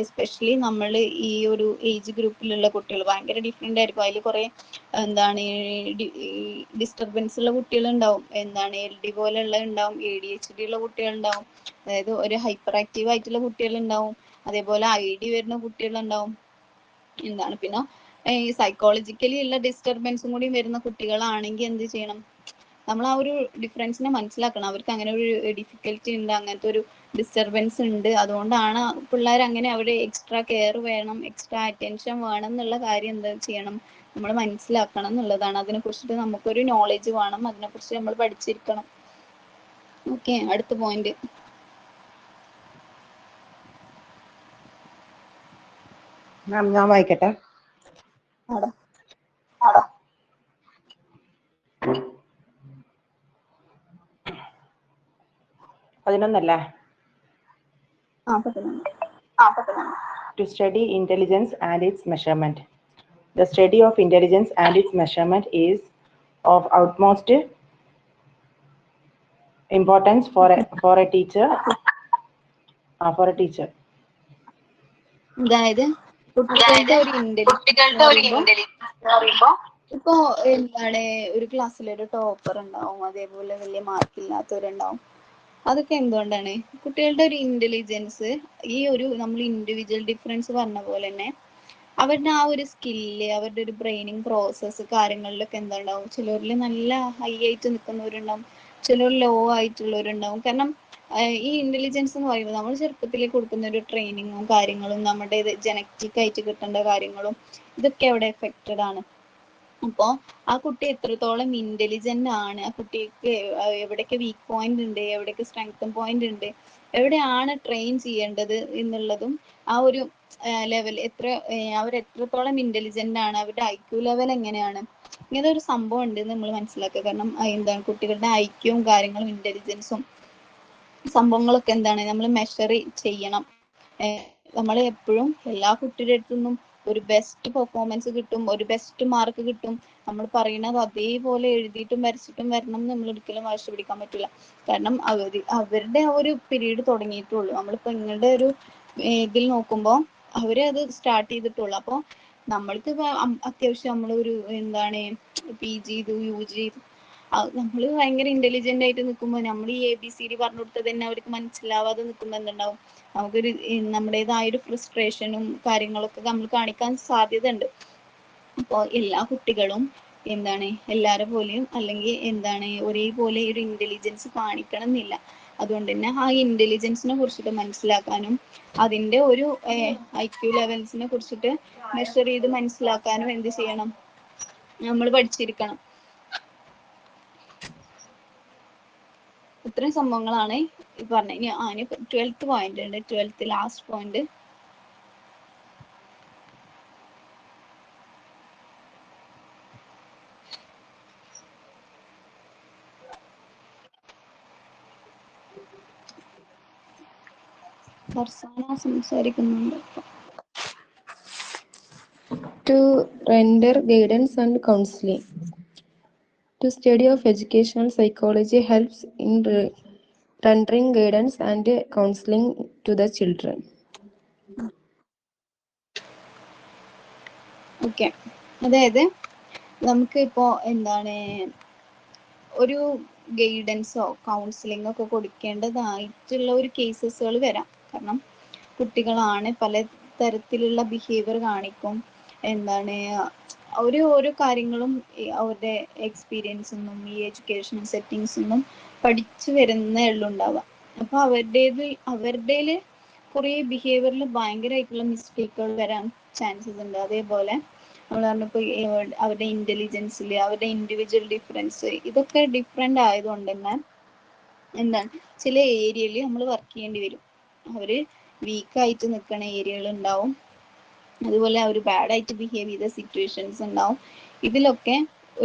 എസ്പെഷ്യലി നമ്മൾ ഈ ഒരു ഏജ് ഗ്രൂപ്പിലുള്ള കുട്ടികൾ ഭയങ്കര ഡിഫറെന്റ് ആയിരിക്കും. അതിൽ കുറെ ഡിസ്റ്റർബൻസ് ഉള്ള കുട്ടികളുണ്ടാവും, LD പോലെയുള്ള ഉണ്ടാവും, ADHD ഉള്ള കുട്ടികളുണ്ടാവും, അതായത് ഒരു ഹൈപ്പർ ആക്റ്റീവ് ആയിട്ടുള്ള കുട്ടികളുണ്ടാവും, അതേപോലെ ID വരുന്ന കുട്ടികളുണ്ടാവും. പിന്നെ ഈ സൈക്കോളജിക്കലി ഉള്ള ഡിസ്റ്റർബൻസും കൂടി വരുന്ന കുട്ടികളാണെങ്കിൽ എന്ത് ചെയ്യണം, നമ്മൾ ആ ഒരു ഡിഫറൻസിനെ മനസ്സിലാക്കണം. അവർക്ക് അങ്ങനെ ഒരു ഡിഫിക്കൽറ്റി ഉണ്ട്, അങ്ങനത്തെ ഒരു ഡിസ്റ്റർബൻസ് ഉണ്ട്, അതുകൊണ്ടാണ് പിള്ളേർ അങ്ങനെ, അവിടെ എക്സ്ട്രാ കെയർ വേണം, എക്സ്ട്രാ അറ്റൻഷൻ വേണം എന്നുള്ള കാര്യം എന്താ ചെയ്യണം, നമ്മൾ മനസ്സിലാക്കണം എന്നുള്ളതാണ്. അതിനെക്കുറിച്ചിട്ട് നമുക്കൊരു നോളജ് വേണം, അതിനെക്കുറിച്ച് നമ്മൾ പഠിച്ചിരിക്കണം. ഓക്കെ, അടുത്ത പോയിന്റ്. മാം ഞാൻ വായിക്കട്ടെ. ആടാ 11 അല്ലേ? To study intelligence and its measurement. The study of intelligence and its measurement is of utmost importance for a teacher. അതായത് കുട്ടികളുടെ ഒരു ഇന്റലിജൻസ് ഇപ്പോ ഒരു ക്ലാസ്സിൽ ഒരു ടോപ്പർ ഉണ്ടാവും, അതേപോലെ വലിയ മാർക്കില്ലാത്തവരുണ്ടാവും. അതൊക്കെ എന്തുകൊണ്ടാണ്? കുട്ടികളുടെ ഒരു ഇന്റലിജൻസ്, ഈ ഒരു നമ്മൾ ഇൻഡിവിജ്വൽ ഡിഫറൻസ് പറഞ്ഞ പോലെ തന്നെ അവരുടെ ആ ഒരു സ്കില്ല്, അവരുടെ ഒരു ബ്രെയിനിങ് പ്രോസസ്സ് കാര്യങ്ങളിലൊക്കെ എന്തുണ്ടാവും, ചിലരിൽ നല്ല ഹൈ ആയിട്ട് നിൽക്കുന്നവരുണ്ടാവും, ചിലർ ലോ ആയിട്ടുള്ളവരുണ്ടാവും. കാരണം ഈ ഇന്റലിജൻസ് എന്ന് പറയുമ്പോൾ നമ്മൾ ചെറുപ്പത്തിൽ കൊടുക്കുന്ന ഒരു ട്രെയിനിങ്ങും കാര്യങ്ങളും നമ്മുടെ ജനറ്റിക് ആയിട്ട് കിട്ടേണ്ട കാര്യങ്ങളും ഇതൊക്കെ അവിടെ എഫക്റ്റഡ് ആണ്. അപ്പോൾ ആ കുട്ടി എത്രത്തോളം ഇന്റലിജന്റ് ആണ്, ആ കുട്ടിക്ക് എവിടെയൊക്കെ വീക്ക് പോയിന്റ് ഉണ്ട്, എവിടെയൊക്കെ സ്ട്രെങ്ത് പോയിന്റ് ഉണ്ട്, എവിടെയാണ് ട്രെയിൻ ചെയ്യേണ്ടത് എന്നുള്ളതും ആ ഒരു ലെവൽ അവർ എത്രത്തോളം ഇന്റലിജന്റ് ആണ്, അവരുടെ IQ ലെവൽ എങ്ങനെയാണ്, ഇങ്ങനെ ഒരു സംഭവം ഉണ്ട് നമ്മൾ മനസ്സിലാക്കുക. കാരണം കുട്ടികളുടെ IQവും കാര്യങ്ങളും ഇന്റലിജൻസും സംഭവങ്ങളൊക്കെ നമ്മൾ മെഷർ ചെയ്യണം. നമ്മൾ എപ്പോഴും എല്ലാ കുട്ടിയുടെ അടുത്തു നിന്നും ഒരു ബെസ്റ്റ് പെർഫോമൻസ് കിട്ടും, ഒരു ബെസ്റ്റ് മാർക്ക് കിട്ടും, നമ്മൾ പറയുന്നത് അതേപോലെ എഴുതിയിട്ടും വരച്ചിട്ടും വരണം എന്ന് നമ്മൾ ഒരിക്കലും വാശി പിടിക്കാൻ പറ്റില്ല. കാരണം അവരുടെ ആ ഒരു പീരീഡ് തുടങ്ങിയിട്ടുള്ളൂ. നമ്മളിപ്പോ നിങ്ങളുടെ ഒരു ഇതിൽ നോക്കുമ്പോൾ അവര് അത് സ്റ്റാർട്ട് ചെയ്തിട്ടുള്ളൂ. അപ്പോൾ നമ്മൾക്ക് അത്യാവശ്യം നമ്മളൊരു PG ചെയ്തു, UG ചെയ്തു, നമ്മൾ ഭയങ്കര ഇന്റലിജന്റ് ആയിട്ട് നിൽക്കുമ്പോൾ നമ്മൾ ഈ ABCD പറഞ്ഞു കൊടുത്തത് തന്നെ അവർക്ക് മനസ്സിലാവാതെ നിൽക്കുമ്പോൾ എന്തുണ്ടാവും, നമുക്കൊരു നമ്മുടേതായൊരു ഫ്രസ്ട്രേഷനും കാര്യങ്ങളൊക്കെ നമ്മൾ കാണിക്കാൻ സാധ്യത ഉണ്ട്. അപ്പോൾ എല്ലാ കുട്ടികളും എല്ലാവരെ പോലെയും അല്ലെങ്കിൽ ഒരേപോലെ ഒരു ഇന്റലിജൻസ് കാണിക്കണം എന്നില്ല. അതുകൊണ്ട് തന്നെ ആ ഇന്റലിജൻസിനെ കുറിച്ചിട്ട് മനസ്സിലാക്കാനും അതിന്റെ ഒരു IQ ലെവൽസിനെ കുറിച്ചിട്ട് മെഷർ ചെയ്ത് മനസ്സിലാക്കാനും എന്ത് ചെയ്യണം, നമ്മൾ പഠിച്ചിരിക്കണം. ഇത്രയും സംഭവങ്ങളാണ് ഈ പറഞ്ഞ. ഇനി 12th പോയിന്റ് ഉണ്ട്, 12th ലാസ്റ്റ് പോയിന്റ്. ഫർസാന സംസാരിക്കുന്നുണ്ട്. To render guidance and counseling. To study of educational psychology helps in rendering guidance and counseling to the children. Okay, അതായത് നമുക്ക് ഇപ്പോ എന്താണ് ഒരു ഗൈഡൻസോ കൗൺസിലിംഗോ ഒക്കെ കൊടുക്കേണ്ടതായിട്ടുള്ള ഒരു കേസസുകൾ വരാം. കാരണം കുട്ടികളാണ് പല തരത്തിലുള്ള ബിഹേവിയർ കാണിക്കും. എന്താണ് ഓരോ കാര്യങ്ങളും അവരുടെ എക്സ്പീരിയൻസ് ഒന്നും ഈ എഡ്യൂക്കേഷൻ സെറ്റിങ്സ് ഒന്നും പഠിച്ചു വരുന്നേ ഉള്ളൂ ഉണ്ടാവുക. അപ്പൊ അവരുടെ കുറേ ബിഹേവിയറിൽ ഭയങ്കരമായിട്ടുള്ള മിസ്റ്റേക്കുകൾ വരാൻ ചാൻസസ് ഉണ്ട്. അതേപോലെ നമ്മൾ പറഞ്ഞപ്പോൾ അവരുടെ ഇന്റലിജൻസിൽ അവരുടെ ഇൻഡിവിജ്വൽ ഡിഫറൻസ് ഇതൊക്കെ ഡിഫറെൻ്റ് ആയതുകൊണ്ട് തന്നെ എന്താണ് ചില ഏരിയയിൽ നമ്മൾ വർക്ക് ചെയ്യേണ്ടി വരും. അവര് വീക്കായിട്ട് നിൽക്കുന്ന ഏരിയകൾ ഉണ്ടാവും, അതുപോലെ അവർ ബാഡായിട്ട് ബിഹേവ് ചെയ്ത സിറ്റുവേഷൻസ് ഉണ്ടാവും. ഇതിലൊക്കെ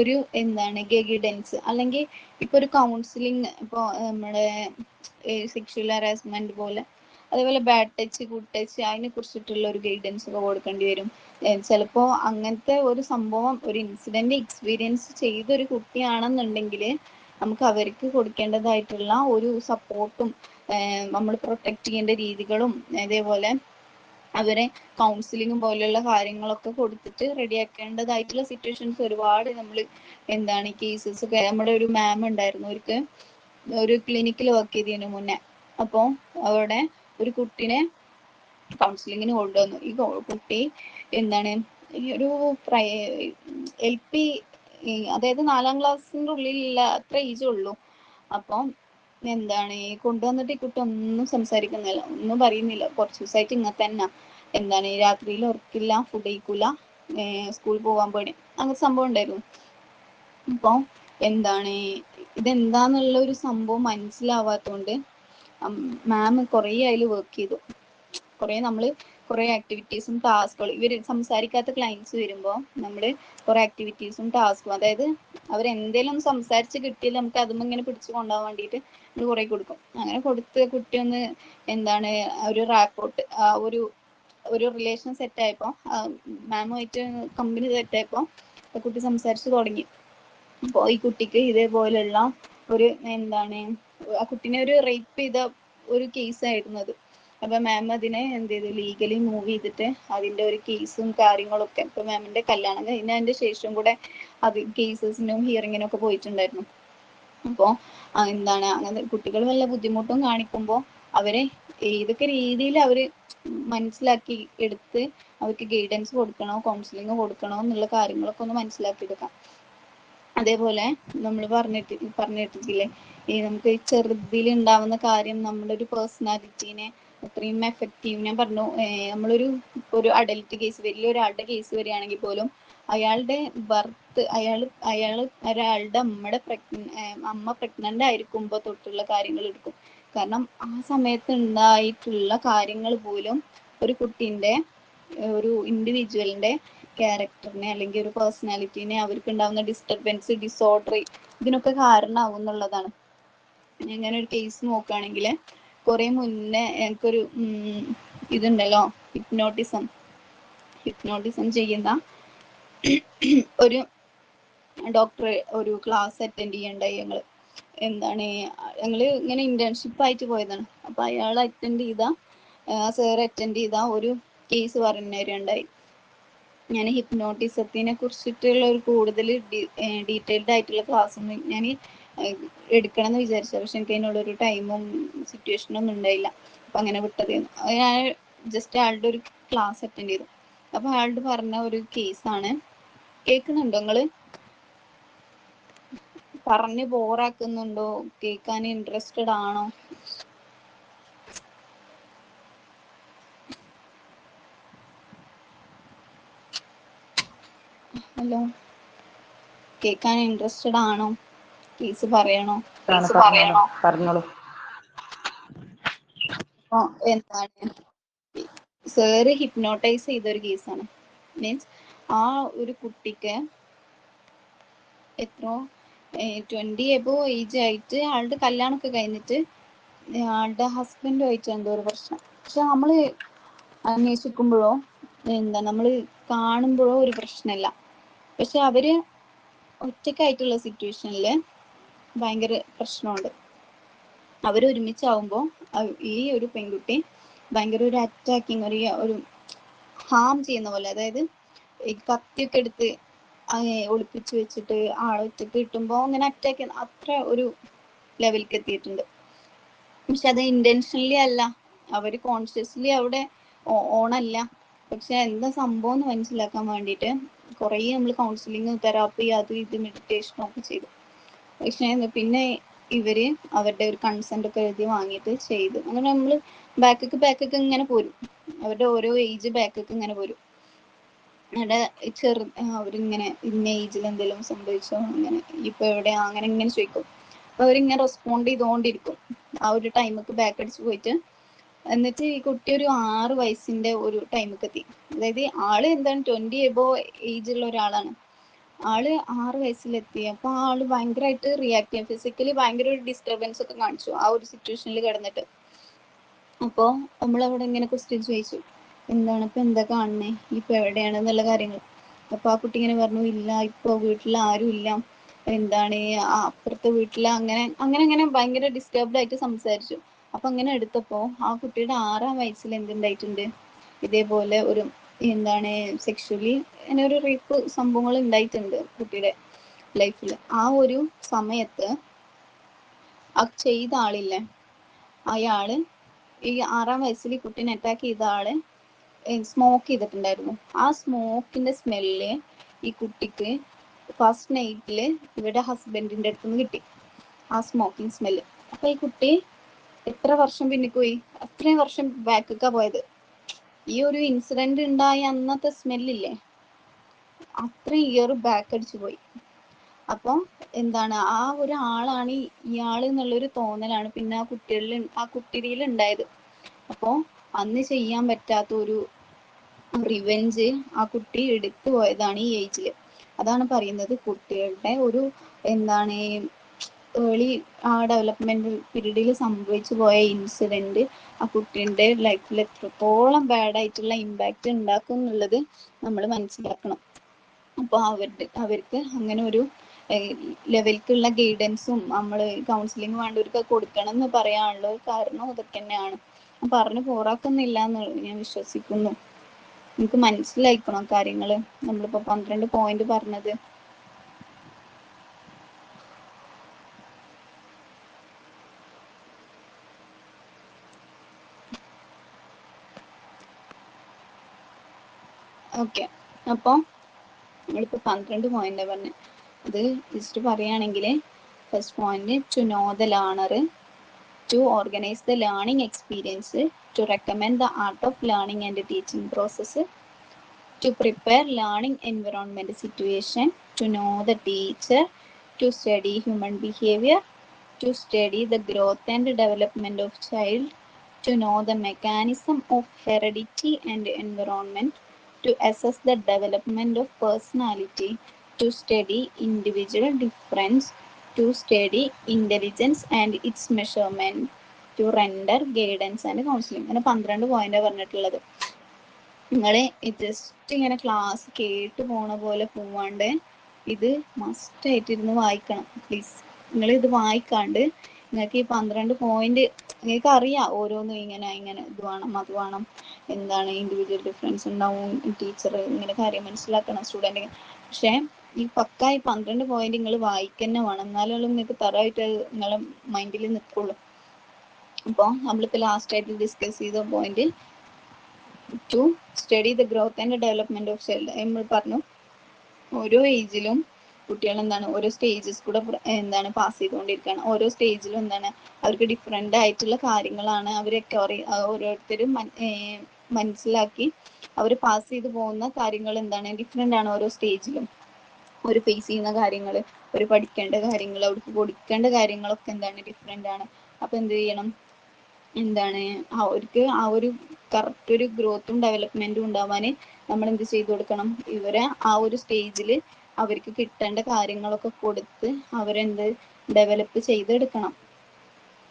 ഒരു എന്താണ് ഗൈഡൻസ് അല്ലെങ്കിൽ ഇപ്പൊ ഒരു കൗൺസിലിംഗ്, ഇപ്പോൾ നമ്മുടെ സെക്ഷൽ ഹറാസ്മെന്റ് പോലെ, അതേപോലെ ബാഡ് ടച്ച് ഗുഡ് ടച്ച് അതിനെ കുറിച്ചിട്ടുള്ള ഒരു ഗൈഡൻസ് ഒക്കെ കൊടുക്കേണ്ടി വരും. ചിലപ്പോൾ അങ്ങനത്തെ ഒരു സംഭവം ഒരു ഇൻസിഡന്റ് എക്സ്പീരിയൻസ് ചെയ്തൊരു കുട്ടിയാണെന്നുണ്ടെങ്കിൽ നമുക്ക് അവർക്ക് കൊടുക്കേണ്ടതായിട്ടുള്ള ഒരു സപ്പോർട്ടും നമ്മൾ പ്രൊട്ടക്ട് ചെയ്യേണ്ട രീതികളും അതേപോലെ അവരെ കൗൺസിലിംഗും പോലെയുള്ള കാര്യങ്ങളൊക്കെ കൊടുത്തിട്ട് റെഡിയാക്കേണ്ടതായിട്ടുള്ള സിറ്റുവേഷൻസ് ഒരുപാട് നമ്മൾ എന്താണ് കേസസ് ഒക്കെ. നമ്മുടെ ഒരു മാം ഉണ്ടായിരുന്നു, ഒരു ക്ലിനിക്കിൽ വർക്ക് ചെയ്തതിന് മുന്നേ. അപ്പോൾ അവിടെ ഒരു കുട്ടിനെ കൗൺസിലിങ്ങിന് കൊണ്ടുവന്നു. ഈ കുട്ടി എന്താണ് ഈ ഒരു LP, അതായത് 4ാം ക്ലാസ്സിൻ്റെ ഉള്ളിലുള്ള അത്ര ഏജ് ഉള്ളൂ. അപ്പം എന്താണ് കൊണ്ടുവന്നിട്ട് ഈ കുട്ടി ഒന്നും സംസാരിക്കുന്നില്ല, ഒന്നും പറയുന്നില്ല. കുറച്ച് ദിവസമായിട്ട് ഇങ്ങനെ തന്നെ എന്താണ് രാത്രിയിൽ ഉറക്കില്ല, ഫുഡ് കഴിക്കൂല, സ്കൂളിൽ പോകാൻ പേടി, അങ്ങനെ സംഭവം ഉണ്ടായിരുന്നു. അപ്പോൾ എന്താണ് ഇതെന്താന്നുള്ള ഒരു സംഭവം മനസ്സിലാവാത്തതുകൊണ്ട് മാം കുറേ അതിൽ വർക്ക് ചെയ്തു. കുറേ ആക്ടിവിറ്റീസും ടാസ്കുകളും, ഇവർ സംസാരിക്കാത്ത ക്ലയൻസ് വരുമ്പോൾ നമ്മൾ കുറേ ആക്ടിവിറ്റീസും ടാസ്കും, അതായത് അവരെന്തേലും സംസാരിച്ച് കിട്ടിയാൽ നമുക്ക് അതും ഇങ്ങനെ പിടിച്ചു കൊണ്ടുപോകാൻ വേണ്ടിയിട്ട് നമ്മൾ കുറേ കൊടുക്കും. അങ്ങനെ കൊടുത്ത് കുട്ടി ഒന്ന് എന്താണ് ഒരു റാപ്പോർട്ട് ഒരു റിലേഷൻ സെറ്റായപ്പോൾ, മാമുമായിട്ട് കമ്പനി സെറ്റായപ്പോൾ കുട്ടി സംസാരിച്ച് തുടങ്ങി. അപ്പോൾ ഈ കുട്ടിക്ക് ഇതേപോലുള്ള ഒരു എന്താണ് ആ കുട്ടീനെ ഒരു റേപ്പ് ചെയ്ത ഒരു കേസായിരുന്നു അത്. അപ്പൊ മാം അതിനെ എന്ത് ചെയ്തു, ലീഗലി മൂവ് ചെയ്തിട്ട് അതിന്റെ ഒരു കേസും കാര്യങ്ങളൊക്കെ, ഇപ്പൊ മാമിന്റെ കല്യാണം കഴിഞ്ഞതിന്റെ ശേഷം കൂടെ അത് കേസസിനും ഹിയറിങ്ങിനും ഒക്കെ പോയിട്ടുണ്ടായിരുന്നു. അപ്പോൾ എന്താണ് അങ്ങനെ കുട്ടികൾ വല്ല ബുദ്ധിമുട്ടും കാണിക്കുമ്പോൾ അവരെ ഏതൊക്കെ രീതിയിൽ അവര് മനസ്സിലാക്കി എടുത്ത് അവർക്ക് ഗൈഡൻസ് കൊടുക്കണോ കൗൺസിലിംഗ് കൊടുക്കണോ എന്നുള്ള കാര്യങ്ങളൊക്കെ ഒന്ന് മനസ്സിലാക്കി എടുക്കാം. അതേപോലെ നമ്മൾ പറഞ്ഞിട്ടില്ലേ ഈ നമുക്ക് ചെറുതിൽ ഉണ്ടാവുന്ന കാര്യം നമ്മുടെ ഒരു പേഴ്സണാലിറ്റീനെ അത്രയും എഫക്റ്റീവ്. ഞാൻ പറഞ്ഞു നമ്മളൊരു അഡൽട്ട് കേസ്, വലിയൊരാളുടെ കേസ് വരികയാണെങ്കിൽ പോലും അയാളുടെ ബർത്ത് ഒരാളുടെ അമ്മ പ്രഗ്നന്റ് ആയിരിക്കുമ്പോൾ തൊട്ടുള്ള കാര്യങ്ങൾ എടുക്കും. കാരണം ആ സമയത്ത് ഉണ്ടായിട്ടുള്ള കാര്യങ്ങൾ പോലും ഒരു കുട്ടീൻ്റെ ഒരു ഇൻഡിവിജ്വലിന്റെ ക്യാരക്ടറിനെ അല്ലെങ്കിൽ ഒരു പേഴ്സണാലിറ്റീനെ അവർക്ക് ഉണ്ടാവുന്ന ഡിസ്റ്റർബൻസ് ഡിസോർഡർ ഇതിനൊക്കെ കാരണമാവും എന്നുള്ളതാണ്. അങ്ങനെ ഒരു കേസ് നോക്കുകയാണെങ്കിൽ കുറെ മുന്നേ എനിക്കൊരു ഇതുണ്ടല്ലോ ഹിപ്നോട്ടിസം ചെയ്യുന്ന ഒരു ഡോക്ടർ ഒരു ക്ലാസ് അറ്റൻഡ് ചെയ്യണ്ടായി. ഞങ്ങള് ഇങ്ങനെ ഇന്റേൺഷിപ്പ് ആയിട്ട് പോയതാണ്. അപ്പൊ അയാൾ സാർ അറ്റൻഡ് ചെയ്ത ഒരു കേസ് പറഞ്ഞുണ്ടായി. ഞാൻ ഹിപ്നോട്ടിസത്തിനെ കുറിച്ചിട്ടുള്ള ഒരു കൂടുതൽ ഡീറ്റെയിൽഡ് ആയിട്ടുള്ള ക്ലാസ് ഒന്നും ഞാൻ എടുക്കണം എന്ന് വിചാരിച്ചു, പക്ഷെ എനിക്ക് അതിനുള്ളൊരു ടൈമും സിറ്റുവേഷനും ഒന്നും ഉണ്ടായില്ല. അപ്പൊ അങ്ങനെ വിട്ടതായിരുന്നു. ഞാൻ ജസ്റ്റ് അയാളുടെ ഒരു ക്ലാസ് അറ്റൻഡ് ചെയ്തു. അപ്പൊ അയാളുടെ പറഞ്ഞ ഒരു കേസാണ്. കേൾക്കുന്നുണ്ടോ നിങ്ങള്? പറഞ്ഞ് ബോറാക്കുന്നുണ്ടോ? കേൾക്കാൻ ഇൻട്രസ്റ്റഡ് ആണോ? ഹലോ, കേൾക്കാൻ ഇൻട്രസ്റ്റഡ് ആണോ? കേസ് പറയണോ? പറഞ്ഞോളൂ. എന്താണ് സാറ് ഹിപ്നോട്ടൈസ് ചെയ്തൊരു കേസാണ്. മീൻസ് ആ ഒരു കുട്ടിക്ക് എത്രയോ 20 എബോ ഏജ് ആയിട്ട് ആളുടെ കല്യാണമൊക്കെ കഴിഞ്ഞിട്ട് ആളുടെ ഹസ്ബൻഡുമായിട്ട് എന്തോ ഒരു പ്രശ്നം. പക്ഷെ നമ്മൾ അന്വേഷിക്കുമ്പോഴോ നമ്മൾ കാണുമ്പോഴോ ഒരു പ്രശ്നമില്ല. പക്ഷെ അവര് ഒറ്റക്കായിട്ടുള്ള സിറ്റുവേഷനിൽ ഭയങ്കര പ്രശ്നമുണ്ട്. അവരൊരുമിച്ചാവുമ്പോൾ ഈ ഒരു പെൺകുട്ടി ഭയങ്കര ഒരു അറ്റാക്കിങ്, ഒരു ഹാം ചെയ്യുന്ന പോലെ, അതായത് ഈ കത്തിയൊക്കെ എടുത്ത് ഒളിപ്പിച്ച് വെച്ചിട്ട് ആളൊറ്റക്ക് കിട്ടുമ്പോൾ അങ്ങനെ അറ്റാക്ക് ചെയ്യുന്ന അത്ര ഒരു ലെവലിലേക്ക് എത്തിയിട്ടുണ്ട്. പക്ഷെ അത് ഇന്റൻഷനലി അല്ല, അവര് കോൺഷ്യസ്ലി അവിടെ ഓണല്ല. പക്ഷെ എന്താ സംഭവം എന്ന് മനസ്സിലാക്കാൻ വേണ്ടിയിട്ട് കുറേ നമ്മൾ കൗൺസിലിംഗ്, തെറാപ്പി, അത് ഇത് മെഡിറ്റേഷനും ഒക്കെ ചെയ്തു. പക്ഷെ പിന്നെ ഇവര് അവരുടെ ഒരു കൺസെന്റ് ഒക്കെ എഴുതി വാങ്ങിയിട്ട് ചെയ്തു. അങ്ങനെ നമ്മൾ ബാക്കൊക്കെ ഇങ്ങനെ പോരും, അവരുടെ ഓരോ ഏജ് ബാക്കൊക്കെ ഇങ്ങനെ പോരും. അവിടെ അവരിങ്ങനെ ഇന്ന ഏജിൽ എന്തെങ്കിലും സംഭവിച്ചോ, അങ്ങനെ ഇപ്പൊ എവിടെയാ, അങ്ങനെ ഇങ്ങനെ ചോദിക്കും. അപ്പൊ അവരിങ്ങനെ റെസ്പോണ്ട് ചെയ്തുകൊണ്ടിരിക്കും ആ ഒരു ടൈമൊക്കെ ബാക്ക് അടിച്ച് പോയിട്ട്. എന്നിട്ട് ഈ കുട്ടി ഒരു 6 വയസ്സിന്റെ ഒരു ടൈമൊക്കെ എത്തി. അതായത് ആള് എന്താണ് 20 എബോ ഏജുള്ള ഒരാളാണ്. ആള് 6 വയസ്സിലെത്തി. അപ്പൊ ആള് ഭയങ്കരമായിട്ട് റിയാക്ട് ചെയ്യും, ഫിസിക്കലി ഭയങ്കര ഒരു ഡിസ്റ്റർബൻസ് ഒക്കെ കാണിച്ചു ആ ഒരു സിറ്റുവേഷനിൽ കിടന്നിട്ട്. അപ്പോൾ നമ്മളവിടെ ഇങ്ങനെ ക്വസ്റ്റ്യൻ ചോദിച്ചു, എന്താണ് ഇപ്പൊ എന്താ കാണുന്നേ, ഇപ്പൊ എവിടെയാണ് എന്നുള്ള കാര്യങ്ങൾ. അപ്പൊ ആ കുട്ടി ഇങ്ങനെ പറഞ്ഞു, ഇല്ല ഇപ്പൊ വീട്ടിൽ ആരും ഇല്ല, എന്താണ് അപ്പുറത്തെ വീട്ടിൽ, അങ്ങനെ ഭയങ്കര ഡിസ്റ്റർബ്ഡ് ആയിട്ട് സംസാരിച്ചു. അപ്പൊ അങ്ങനെ എടുത്തപ്പോ ആ കുട്ടിയുടെ 6-ാം വയസ്സിൽ എന്തുണ്ടായിട്ടുണ്ട്, ഇതേപോലെ ഒരു എന്താണ് സെക്ഷലി അങ്ങനെ ഒരു റേപ്പ് സംഭവങ്ങൾ ഉണ്ടായിട്ടുണ്ട് കുട്ടിയുടെ ലൈഫിൽ. ആ ഒരു സമയത്ത് ആ ചെയ്ത ആളില്ലേ, അയാള് ഈ 6-ാം വയസ്സിൽ ഈ കുട്ടീനെ അറ്റാക്ക് ചെയ്ത ആള് സ്മോക്ക് ചെയ്തിട്ടുണ്ടായിരുന്നു. ആ സ്മോക്കിന്റെ സ്മെല്ല് ഈ കുട്ടിക്ക് ഫസ്റ്റ് നൈറ്റില് ഇവരുടെ ഹസ്ബൻഡിന്റെ അടുത്ത് നിന്ന് കിട്ടി, ആ സ്മോക്കിംഗ് സ്മെല്ല്. അപ്പൊ ഈ കുട്ടി എത്ര വർഷം പിന്നിക്ക് പോയി, അത്രയും വർഷം ബാക്കൊക്കെ പോയത്. ഈ ഒരു ഇൻസിഡന്റ് ഉണ്ടായ അന്നത്തെ സ്മെല്ലില്ലേ, അത്രയും ഇയർ ബാക്ക് അടിച്ചു പോയി. അപ്പൊ എന്താണ് ആ ഒരു ആളാണ് ഇയാള് എന്നുള്ളൊരു തോന്നലാണ് പിന്നെ ആ കുട്ടിയിൽ ഉണ്ടായത്. അപ്പോ അന്ന് ചെയ്യാൻ പറ്റാത്ത ഒരു റിവെഞ്ച് ആ കുട്ടി എടുത്തു പോയതാണ് ഈ ഏജില്. അതാണ് പറയുന്നത്, കുട്ടികളുടെ ഒരു എന്താണ് ഏർലി ഡെവലപ്മെന്റ് പീരീഡിൽ സംഭവിച്ചു പോയ ഇൻസിഡന്റ് ആ കുട്ടിയുടെ ലൈഫിൽ എത്രത്തോളം ബാഡ് ആയിട്ടുള്ള ഇമ്പാക്റ്റ് ഉണ്ടാക്കും എന്നുള്ളത് നമ്മൾ മനസ്സിലാക്കണം. അപ്പോൾ അവർക്ക് അങ്ങനെ ഒരു ലെവലിലേക്കുള്ള ഗൈഡൻസും നമ്മൾ കൗൺസിലിംഗ് വേണ്ടവർക്ക് കൊടുക്കണം എന്ന് പറയാനുള്ള കാരണം അതൊക്കെ തന്നെയാണ്. പറഞ്ഞു പോറാക്കുന്നില്ല എന്ന് ഞാൻ വിശ്വസിക്കുന്നു. നിങ്ങൾക്ക് മനസ്സിലായിക്കണോ കാര്യങ്ങള്, നമ്മളിപ്പോ 12 പോയിന്റ് പറഞ്ഞത്? ഓക്കെ, അപ്പൊ നമ്മളിപ്പോ 12 പോയിന്റ് പറഞ്ഞത്. അത് ജസ്റ്റ് പറയുകയാണെങ്കിൽ, first point to know the learner, to organize the learning experience, to recommend the art of learning and teaching process, to prepare learning environment situation, to know the teacher, to study human behavior, to study the growth and development of child, to know the mechanism of heredity and environment, to assess the development of personality, to study individual difference, to study intelligence and its measurement, to render guidance and counseling. അങ്ങനെ 12 point പറഞ്ഞിട്ടുള്ളത്. നിങ്ങള് just ഇങ്ങനെ class കേട്ട് പോണ പോലെ പോവാണ്ട് ഇത് must ആയിട്ടിരുന്ന് വായിക്കണം പ്ലീസ്. നിങ്ങൾ ഇത് വായിക്കാണ്ട് നിങ്ങൾക്ക് ഈ 12 പോയിന്റ് നിങ്ങൾക്ക് അറിയാം, ഓരോന്നും ഇങ്ങനെ ഇത് വേണം അത് വേണം, എന്താണ് ഇൻഡിവിജ്വൽ ഡിഫറൻസ് ഉണ്ടാവും, ടീച്ചർ ഇങ്ങനെ കാര്യം മനസ്സിലാക്കണം സ്റ്റുഡൻറ്. പക്ഷെ ഈ പക്ക ഈ 12 പോയിന്റ് നിങ്ങൾ വായിക്കന്നെ വേണം, എന്നാലും നിങ്ങൾക്ക് തറവായിട്ട് നിങ്ങളെ മൈൻഡിൽ നിൽക്കുള്ളൂ. അപ്പോൾ നമ്മളിപ്പോൾ ലാസ്റ്റ് ആയിട്ട് ഡിസ്കസ് ചെയ്ത point to study the growth and development of child. നമ്മൾ പറഞ്ഞു ഓരോ ഏജിലും കുട്ടികൾ എന്താണ് ഓരോ സ്റ്റേജസ് കൂടെ എന്താണ് പാസ് ചെയ്തുകൊണ്ടിരിക്കുകയാണ്. ഓരോ സ്റ്റേജിലും എന്താണ് അവർക്ക് ഡിഫറെൻ്റ് ആയിട്ടുള്ള കാര്യങ്ങളാണ് അവരൊക്കെ ഓരോരുത്തരും മനസ്സിലാക്കി അവർ പാസ് ചെയ്ത് പോകുന്ന കാര്യങ്ങൾ എന്താണ് ഡിഫറെൻ്റ് ആണ്. ഓരോ സ്റ്റേജിലും ഒരു ഫേസ് ചെയ്യുന്ന കാര്യങ്ങൾ, ഒരു പഠിക്കേണ്ട കാര്യങ്ങൾ, അവർക്ക് കൊടുക്കേണ്ട കാര്യങ്ങളൊക്കെ എന്താണ് ഡിഫറെൻ്റ് ആണ്. അപ്പോൾ എന്ത് ചെയ്യണം, എന്താണ് അവർക്ക് ആ ഒരു കറക്റ്റ് ഒരു ഗ്രോത്തും ഡെവലപ്മെന്റും ഉണ്ടാവാൻ നമ്മൾ എന്ത് ചെയ്തു കൊടുക്കണം, ഇവരെ ആ ഒരു സ്റ്റേജിൽ അവർക്ക് കിട്ടേണ്ട കാര്യങ്ങളൊക്കെ കൊടുത്ത് അവരെന്ത് ഡെവലപ്പ് ചെയ്തെടുക്കണം.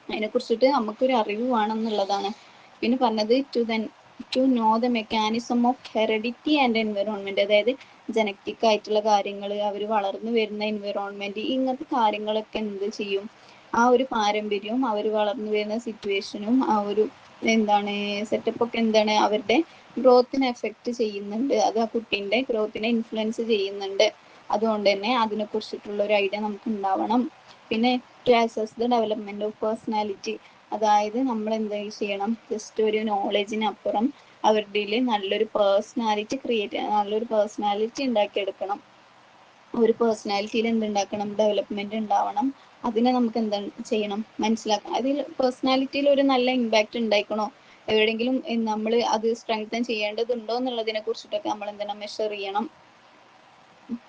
അതിനെ കുറിച്ചിട്ട് നമുക്കൊരു അറിവ് വേണം എന്നുള്ളതാണ്. പിന്നെ പറഞ്ഞത് to then to know the mechanism of heredity and environment, അതായത് ജനറ്റിക് ആയിട്ടുള്ള കാര്യങ്ങൾ, അവർ വളർന്നു വരുന്ന എൻവയറോൺമെന്റ്, ഇങ്ങനത്തെ കാര്യങ്ങളൊക്കെ എന്ത് ചെയ്യും, ആ ഒരു പാരമ്പര്യവും അവർ വളർന്നു വരുന്ന സിറ്റുവേഷനും ആ ഒരു എന്താണ് സെറ്റപ്പ് ഒക്കെ എന്താണ് അവരുടെ ഗ്രോത്തിനെ എഫക്റ്റ് ചെയ്യുന്നുണ്ട്, അത് ആ കുട്ടീൻ്റെ ഗ്രോത്തിനെ ഇൻഫ്ലുവൻസ് ചെയ്യുന്നുണ്ട്. അതുകൊണ്ട് തന്നെ അതിനെ കുറിച്ചിട്ടുള്ള ഒരു ഐഡിയ നമുക്ക് ഉണ്ടാവണം. പിന്നെ to assess the development of personality, അതായത് നമ്മൾ എന്താ ചെയ്യണം, ജസ്റ്റ് ഒരു നോളജിനപ്പുറം അവരുടെ നല്ലൊരു പേഴ്സണാലിറ്റി നല്ലൊരു പേഴ്സണാലിറ്റി ഉണ്ടാക്കിയെടുക്കണം. ഒരു പേഴ്സണാലിറ്റിയിൽ എന്തുണ്ടാക്കണം, ഡെവലപ്മെന്റ് ഉണ്ടാവണം. അതിനെ നമുക്ക് എന്താ ചെയ്യണം, മനസ്സിലാക്കണം. അതിൽ പേഴ്സണാലിറ്റിയിൽ ഒരു നല്ല ഇമ്പാക്റ്റ് ഉണ്ടായിക്കണോ, എവിടെയെങ്കിലും നമ്മൾ അത് സ്ട്രെങ്തൻ ചെയ്യേണ്ടതുണ്ടോ എന്നുള്ളതിനെ കുറിച്ചിട്ടൊക്കെ നമ്മൾ എന്താണ് മെഷർ ചെയ്യണം.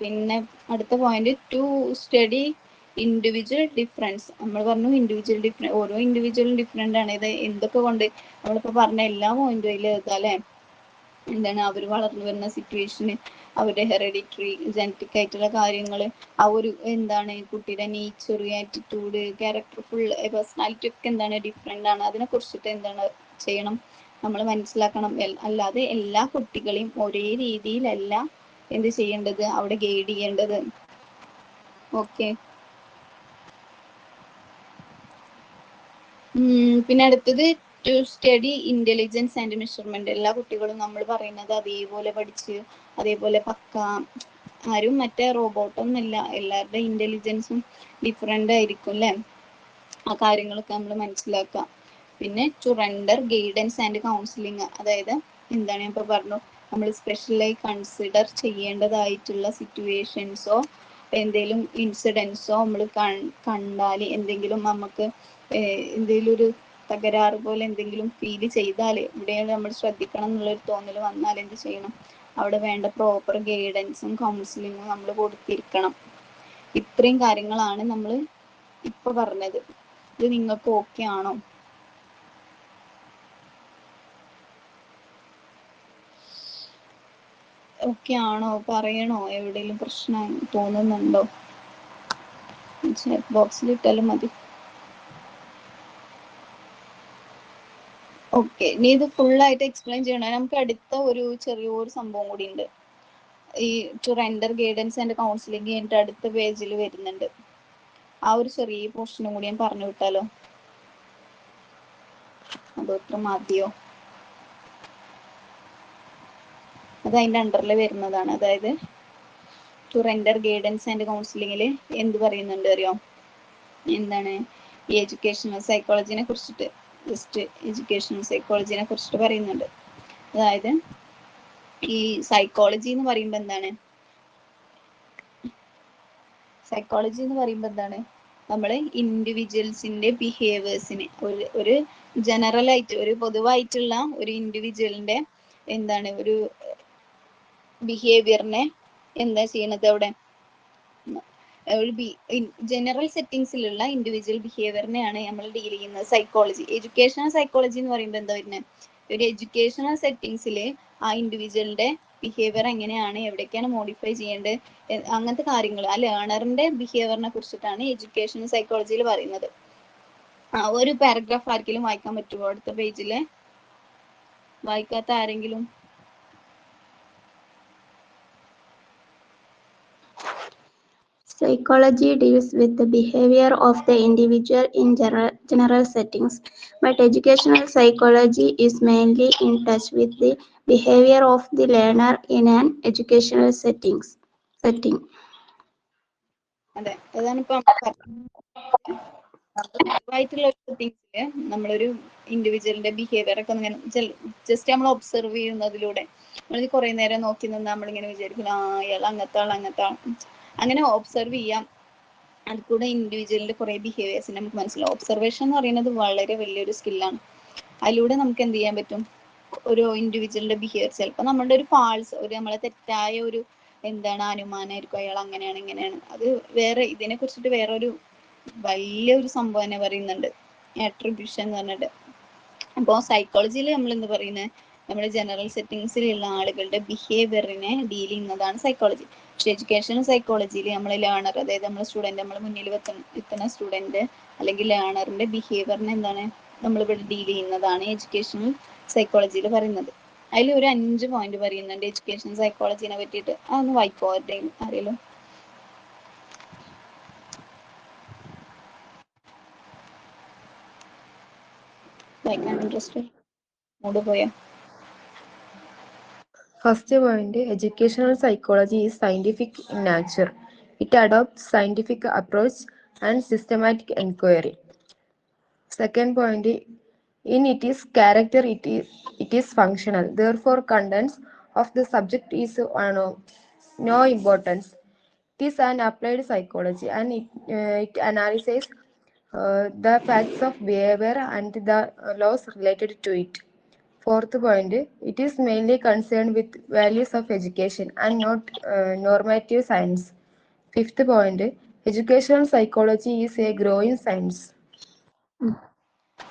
പിന്നെ അടുത്ത point, to study individual difference. നമ്മൾ പറഞ്ഞു ഇൻഡിവിജ്വൽ ഡിഫറൻസ്, ഓരോ ഇൻഡിവിജ്വലും ഡിഫറെൻ്റ് ആണ്. ഇത് എന്തൊക്കെ കൊണ്ട് നമ്മളിപ്പോൾ പറഞ്ഞ എല്ലാ പോയിന്റും അതിൽ എഴുതാം അല്ലേ. എന്താണ് അവർ വളർന്നു വരുന്ന സിറ്റുവേഷന്, അവരുടെ ഹെറിഡിറ്ററി ജനറ്റിക് ആയിട്ടുള്ള കാര്യങ്ങൾ, ആ ഒരു എന്താണ് കുട്ടിയുടെ nature, attitude, character, full personality ഒക്കെ എന്താണ് ഡിഫറെൻ്റ് ആണ്. അതിനെ കുറിച്ചിട്ട് എന്താണ് ചെയ്യണം, നമ്മൾ മനസ്സിലാക്കണം. അല്ലാതെ എല്ലാ കുട്ടികളെയും ഒരേ രീതിയിലല്ല എന്ത് ചെയ്യേണ്ടത്, അവിടെ ഗൈഡ് ചെയ്യേണ്ടത്. ഓക്കെ. പിന്നെ അടുത്തത് to study intelligence and measurement. എല്ലാ കുട്ടികളും നമ്മൾ പറയുന്നത് അതേപോലെ പഠിച്ച് അതേപോലെ പക്ക, ആരും മറ്റേ റോബോട്ടൊന്നുമില്ല, എല്ലാവരുടെ ഇന്റലിജൻസും ഡിഫറെൻ്റ് ആയിരിക്കും അല്ലേ. ആ കാര്യങ്ങളൊക്കെ നമ്മൾ മനസ്സിലാക്കാം. പിന്നെ to render guidance and counselling, അതായത് എന്താണ് ഞാൻ ഇപ്പോൾ പറഞ്ഞു, നമ്മൾ സ്പെഷ്യലായി കൺസിഡർ ചെയ്യേണ്ടതായിട്ടുള്ള സിറ്റുവേഷൻസോ എന്തെങ്കിലും ഇൻസിഡൻസോ നമ്മൾ കണ്ടാൽ, എന്തെങ്കിലും നമുക്ക് എന്തെങ്കിലും ഒരു തകരാറ് പോലെ എന്തെങ്കിലും ഫീൽ ചെയ്താൽ, ഇവിടെയാണ് നമ്മൾ ശ്രദ്ധിക്കണം എന്നുള്ളൊരു തോന്നൽ വന്നാൽ എന്ത് ചെയ്യണം, അവിടെ വേണ്ട പ്രോപ്പർ ഗൈഡൻസും കൗൺസിലിങ്ങും നമ്മൾ കൊടുത്തിരിക്കണം. ഇത്രയും കാര്യങ്ങളാണ് നമ്മൾ ഇപ്പൊ പറഞ്ഞത്. ഇത് നിങ്ങൾക്ക് ഓക്കെ ആണോ? ഓക്കെ ആണോ, പറയണോ, എവിടെയെങ്കിലും പ്രശ്നം തോന്നുന്നുണ്ടോ? ചാറ്റ് ബോക്സിൽ ഇട്ടാലും മതി. ഓക്കെ, ഇനി ഇത് ഫുള്ളായിട്ട് എക്സ്പ്ലെയിൻ ചെയ്യണം. നമുക്ക് അടുത്ത ഒരു ചെറിയൊരു സംഭവം കൂടി ഉണ്ട്. ഈ to render guidance and counselling കഴിഞ്ഞിട്ട് അടുത്ത പേജിൽ വരുന്നുണ്ട്. ആ ഒരു ചെറിയ പോർഷനും കൂടി ഞാൻ പറഞ്ഞു വിട്ടാലോ, അതോത്ര മതിയോ? അത് അതിൻ്റെ അണ്ടറിൽ വരുന്നതാണ്. അതായത് ടു റെൻഡർ ഗൈഡൻസ് ആൻഡ് കൗൺസിലിംഗിൽ എന്ത് പറയുന്നുണ്ട് അറിയോ, എന്താണ് ഈ എഡ്യൂക്കേഷണൽ സൈക്കോളജിനെ കുറിച്ചിട്ട്, ജസ്റ്റ് എഡ്യൂക്കേഷണൽ സൈക്കോളജിനെ കുറിച്ചിട്ട് പറയുന്നുണ്ട്. അതായത് ഈ സൈക്കോളജി എന്ന് പറയുമ്പോൾ എന്താണ്, സൈക്കോളജി എന്ന് പറയുമ്പോൾ എന്താണ്, നമ്മൾ ഇൻഡിവിജ്വൽസിന്റെ ബിഹേവിയേഴ്സിനെ ഒരു ജനറലായിട്ട് ഒരു പൊതുവായിട്ടുള്ള ഒരു ഇൻഡിവിജ്വലിന്റെ എന്താണ് ഒരു ബിഹേവിയറിനെ എന്താ ചെയ്യണത്, അവിടെ ഒരു ജനറൽ സെറ്റിങ്സിലുള്ള ഇൻഡിവിജ്വൽ ബിഹേവിയറിനെയാണ് നമ്മൾ ഡീൽ ചെയ്യുന്നത് സൈക്കോളജി. എഡ്യൂക്കേഷണൽ സൈക്കോളജി എന്ന് പറയുമ്പോൾ എന്താ വരുന്നത്, ഒരു എഡ്യൂക്കേഷണൽ സെറ്റിങ്സിൽ ആ ഇൻഡിവിജ്വലിന്റെ ബിഹേവിയർ എങ്ങനെയാണ്, എവിടേക്കാണ് മോഡിഫൈ ചെയ്യേണ്ടത്, അങ്ങനത്തെ കാര്യങ്ങൾ, ആ ലേണറിന്റെ ബിഹേവിയറിനെ കുറിച്ചിട്ടാണ് എഡ്യൂക്കേഷണൽ സൈക്കോളജിയിൽ പറയുന്നത്. ഒരു പാരഗ്രാഫ് ആർക്കെങ്കിലും വായിക്കാൻ പറ്റുമോ? അടുത്ത പേജില് വായിക്കാത്ത ആരെങ്കിലും? Psychology deals with the behavior of the individual in general settings, but educational psychology is mainly in touch with the behavior of the learner in an educational setting. അതെ, അതാണ് ഇപ്പൊ പൊതുവായിട്ടുള്ള സെറ്റിങ്സില് നമ്മളൊരു ഇൻഡിവിജ്വലിന്റെ ബിഹേവിയർ ഒക്കെ ഇങ്ങനെ ജസ്റ്റ് നമ്മൾ ഒബ്സർവ് ചെയ്യുന്നതിലൂടെ, നമ്മൾ കുറെ നേരം നോക്കി നിന്ന് നമ്മളിങ്ങനെ വിചാരിക്കും അയാൾ അങ്ങനത്തെ ആൾ അങ്ങനെ ഒബ്സർവ് ചെയ്യാം. അതിൽ കൂടെ ഇൻഡിവിജ്വലിന്റെ കുറെ ബിഹേവിയേഴ്സിന് നമുക്ക് മനസ്സിലാവും. ഒബ്സർവേഷൻ എന്ന് പറയുന്നത് വളരെ വലിയൊരു സ്കില്ലാണ്. അതിലൂടെ നമുക്ക് എന്ത് ചെയ്യാൻ പറ്റും, ഒരു ഇൻഡിവിജ്വലിന്റെ ബിഹേവിയർ, ചിലപ്പോൾ നമ്മുടെ ഒരു ഫാൾസ്, ഒരു നമ്മളെ തെറ്റായ ഒരു എന്താണ് അനുമാനമായിരിക്കും, അയാൾ അങ്ങനെയാണ് ഇങ്ങനെയാണ്, അത് വേറെ ഇതിനെ കുറിച്ചിട്ട് വേറൊരു വലിയൊരു സംഭവം തന്നെ പറയുന്നുണ്ട്, അട്രിബ്യൂഷൻ എന്ന് പറഞ്ഞിട്ട്. അപ്പോൾ സൈക്കോളജിയിൽ നമ്മൾ എന്ത് പറയുന്നത്, നമ്മുടെ ജനറൽ സെറ്റിങ്സിലുള്ള ആളുകളുടെ ബിഹേവിയറിനെ ഡീൽ ചെയ്യുന്നതാണ് സൈക്കോളജി. പക്ഷെ എഡ്യൂക്കേഷണൽ സൈക്കോളജിയിൽ നമ്മൾ ലേണർ, അതായത് നമ്മൾ സ്റ്റുഡൻറ്റ്, നമ്മൾ മുന്നിൽ എത്തുന്ന സ്റ്റുഡൻറ്റ് അല്ലെങ്കിൽ ലേണറിന്റെ ബിഹേവിയറിനെ എന്താണ് നമ്മളിവിടെ ഡീൽ ചെയ്യുന്നതാണ് എഡ്യൂക്കേഷണൽ സൈക്കോളജിയിൽ പറയുന്നത്. അതിൽ ഒരു 5 പോയിന്റ് പറയുന്നുണ്ട് എഡ്യൂക്കേഷൻ സൈക്കോളജിനെ പറ്റിയിട്ട്. അതൊന്ന് വായിക്കോ ആരെങ്കിലും? വായിക്കാൻ ഇൻട്രസ്റ്റ് മൂട് പോയോ? First point, educational psychology is scientific in nature. It adopts scientific approach and systematic inquiry. Second point, in its character, it is functional. Therefore, contents of the subject is no importance. It is an applied psychology, and it analyzes the facts of behavior and the laws related to it. Fourth point, it is mainly concerned with values of education and not normative science. Fifth point, educational psychology is a growing science.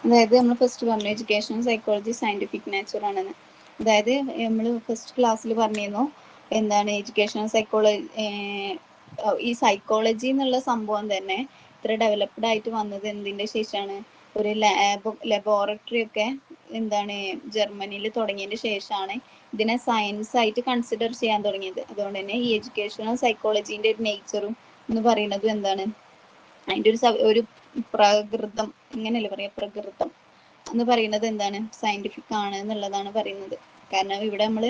അതായത് നമ്മൾ first പറഞ്ഞു education psychology scientific nature ആണെന്ന്. അതായത് നമ്മൾ first ക്ലാസ്സിൽ പറഞ്ഞിരുന്നു എന്താണ് education psychology, ഈ സൈക്കോളജി എന്നുള്ള സംഭവം തന്നെ ഇത്ര ഡെവലപ്ഡ് ആയിട്ട് വന്നത് എന്തിന്റെ ശേഷമാണ്? ഒരു ലബോറട്ടറി ഒക്കെ എന്താണ് ജർമ്മനിയിൽ തുടങ്ങിയതിന് ശേഷമാണ് ഇതിനെ സയൻസ് ആയിട്ട് കൺസിഡർ ചെയ്യാൻ തുടങ്ങിയത്. അതുകൊണ്ട് തന്നെ ഈ എഡ്യൂക്കേഷണൽ സൈക്കോളജിന്റെ ഒരു നേച്ചറും എന്ന് പറയുന്നത് എന്താണ്, അതിന്റെ ഒരു പ്രകൃതം, ഇങ്ങനെയല്ലേ പറയാ, പ്രകൃതം എന്ന് പറയുന്നത് എന്താണ്, സയന്റിഫിക് ആണ് എന്നുള്ളതാണ് പറയുന്നത്. കാരണം ഇവിടെ നമ്മൾ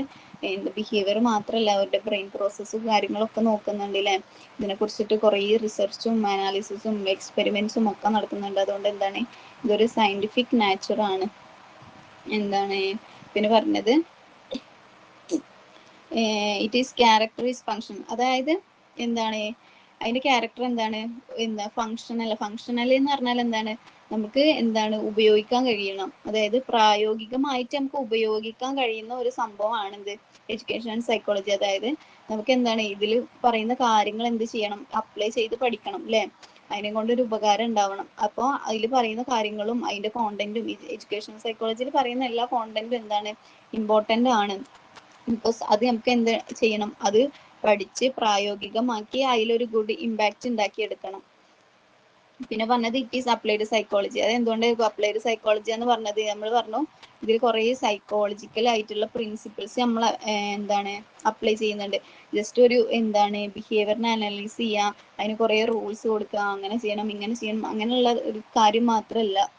ബിഹേവിയർ മാത്രമല്ല അവരുടെ ബ്രെയിൻ പ്രോസസ്സും കാര്യങ്ങളൊക്കെ നോക്കുന്നുണ്ട് അല്ലേ. ഇതിനെ കുറിച്ചിട്ട് കുറേ റിസർച്ചും അനാലിസിസും എക്സ്പെരിമെന്റ്സും ഒക്കെ നടക്കുന്നുണ്ട്. അതുകൊണ്ട് എന്താണ് ഇതൊരു സയന്റിഫിക് നേച്ചർ ആണ്. എന്താണ് പിന്നെ പറഞ്ഞത്, it is character is function. അതായത് എന്താണ് അതിന്റെ ക്യാരക്ടർ എന്താണ്, ഫങ്ഷണൽ എന്ന് പറഞ്ഞാൽ എന്താണ്, നമുക്ക് എന്താണ് ഉപയോഗിക്കാൻ കഴിയണം. അതായത് പ്രായോഗികമായിട്ട് നമുക്ക് ഉപയോഗിക്കാൻ കഴിയുന്ന ഒരു സംഭവമാണ് എന്ത്, എഡ്യൂക്കേഷൻ സൈക്കോളജി. അതായത് നമുക്ക് എന്താണ് ഇതിൽ പറയുന്ന കാര്യങ്ങൾ എന്ത് ചെയ്യണം, അപ്ലൈ ചെയ്ത് പഠിക്കണം അല്ലെ, അതിനെ കൊണ്ടൊരു ഉപകാരം ഉണ്ടാവണം. അപ്പോൾ അതിൽ പറയുന്ന കാര്യങ്ങളും അതിന്റെ കോണ്ടന്റും, എഡ്യൂക്കേഷൻ സൈക്കോളജിയിൽ പറയുന്ന എല്ലാ കോണ്ടന്റും എന്താണ്, ഇമ്പോർട്ടന്റ് ആണ്. ബിക്കോസ് അത് നമുക്ക് എന്ത് ചെയ്യണം, അത് പഠിച്ച് പ്രായോഗികമാക്കി അതിലൊരു ഗുഡ് ഇമ്പാക്റ്റ് ഉണ്ടാക്കിയെടുക്കണം. പിന്നെ പറഞ്ഞത് ഇറ്റ് ഈസ് അപ്ലൈഡ് സൈക്കോളജി. അത് എന്തുകൊണ്ട് അപ്ലൈഡ് സൈക്കോളജി എന്ന് പറഞ്ഞത്, നമ്മൾ പറഞ്ഞു ഇതിൽ കുറേ സൈക്കോളജിക്കൽ ആയിട്ടുള്ള പ്രിൻസിപ്പിൾസ് നമ്മൾ എന്താണ് അപ്ലൈ ചെയ്യുന്നുണ്ട്. ജസ്റ്റ് ഒരു എന്താണ് ബിഹേവിയറിനെ അനലൈസ് ചെയ്യുക, അതിന് കുറേ റൂൾസ് കൊടുക്കുക, അങ്ങനെ ചെയ്യണം ഇങ്ങനെ ചെയ്യണം അങ്ങനെയുള്ള ഒരു കാര്യം മാത്രമല്ല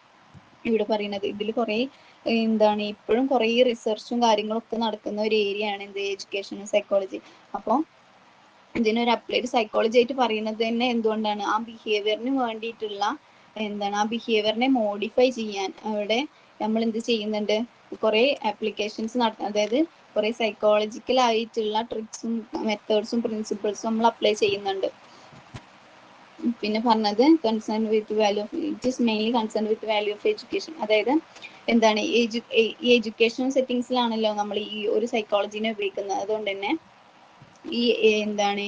ഇവിടെ പറയുന്നത്. ഇതിൽ കുറേ എന്താണ് ഇപ്പോഴും കുറേ റിസർച്ചും കാര്യങ്ങളൊക്കെ നടക്കുന്ന ഒരു ഏരിയ ആണ് എന്ത്, എഡ്യൂക്കേഷൻ സൈക്കോളജി. അപ്പോൾ ഇതിനൊരു അപ്ലൈഡ് സൈക്കോളജി ആയിട്ട് പറയുന്നത് തന്നെ എന്തുകൊണ്ടാണ്, ആ ബിഹേവിയറിന് വേണ്ടിയിട്ടുള്ള എന്താണ്, ആ ബിഹേവിയറിനെ മോഡിഫൈ ചെയ്യാൻ അവിടെ നമ്മൾ എന്ത് ചെയ്യുന്നുണ്ട്, കുറേ ആപ്ലിക്കേഷൻസ് അതായത് കുറേ സൈക്കോളജിക്കൽ ആയിട്ടുള്ള ട്രിക്സും മെത്തേഡ്സും പ്രിൻസിപ്പിൾസും നമ്മൾ അപ്ലൈ ചെയ്യുന്നുണ്ട്. പിന്നെ പറഞ്ഞത് concern with value of, it is mainly concern with value of education. അതായത് എന്താണ് ഈ എഡ്യൂക്കേഷൻ സെറ്റിങ്സിലാണല്ലോ നമ്മൾ ഈ ഒരു സൈക്കോളജിനെ ഉപയോഗിക്കുന്നത്. അതുകൊണ്ട് തന്നെ ഈ എന്താണ്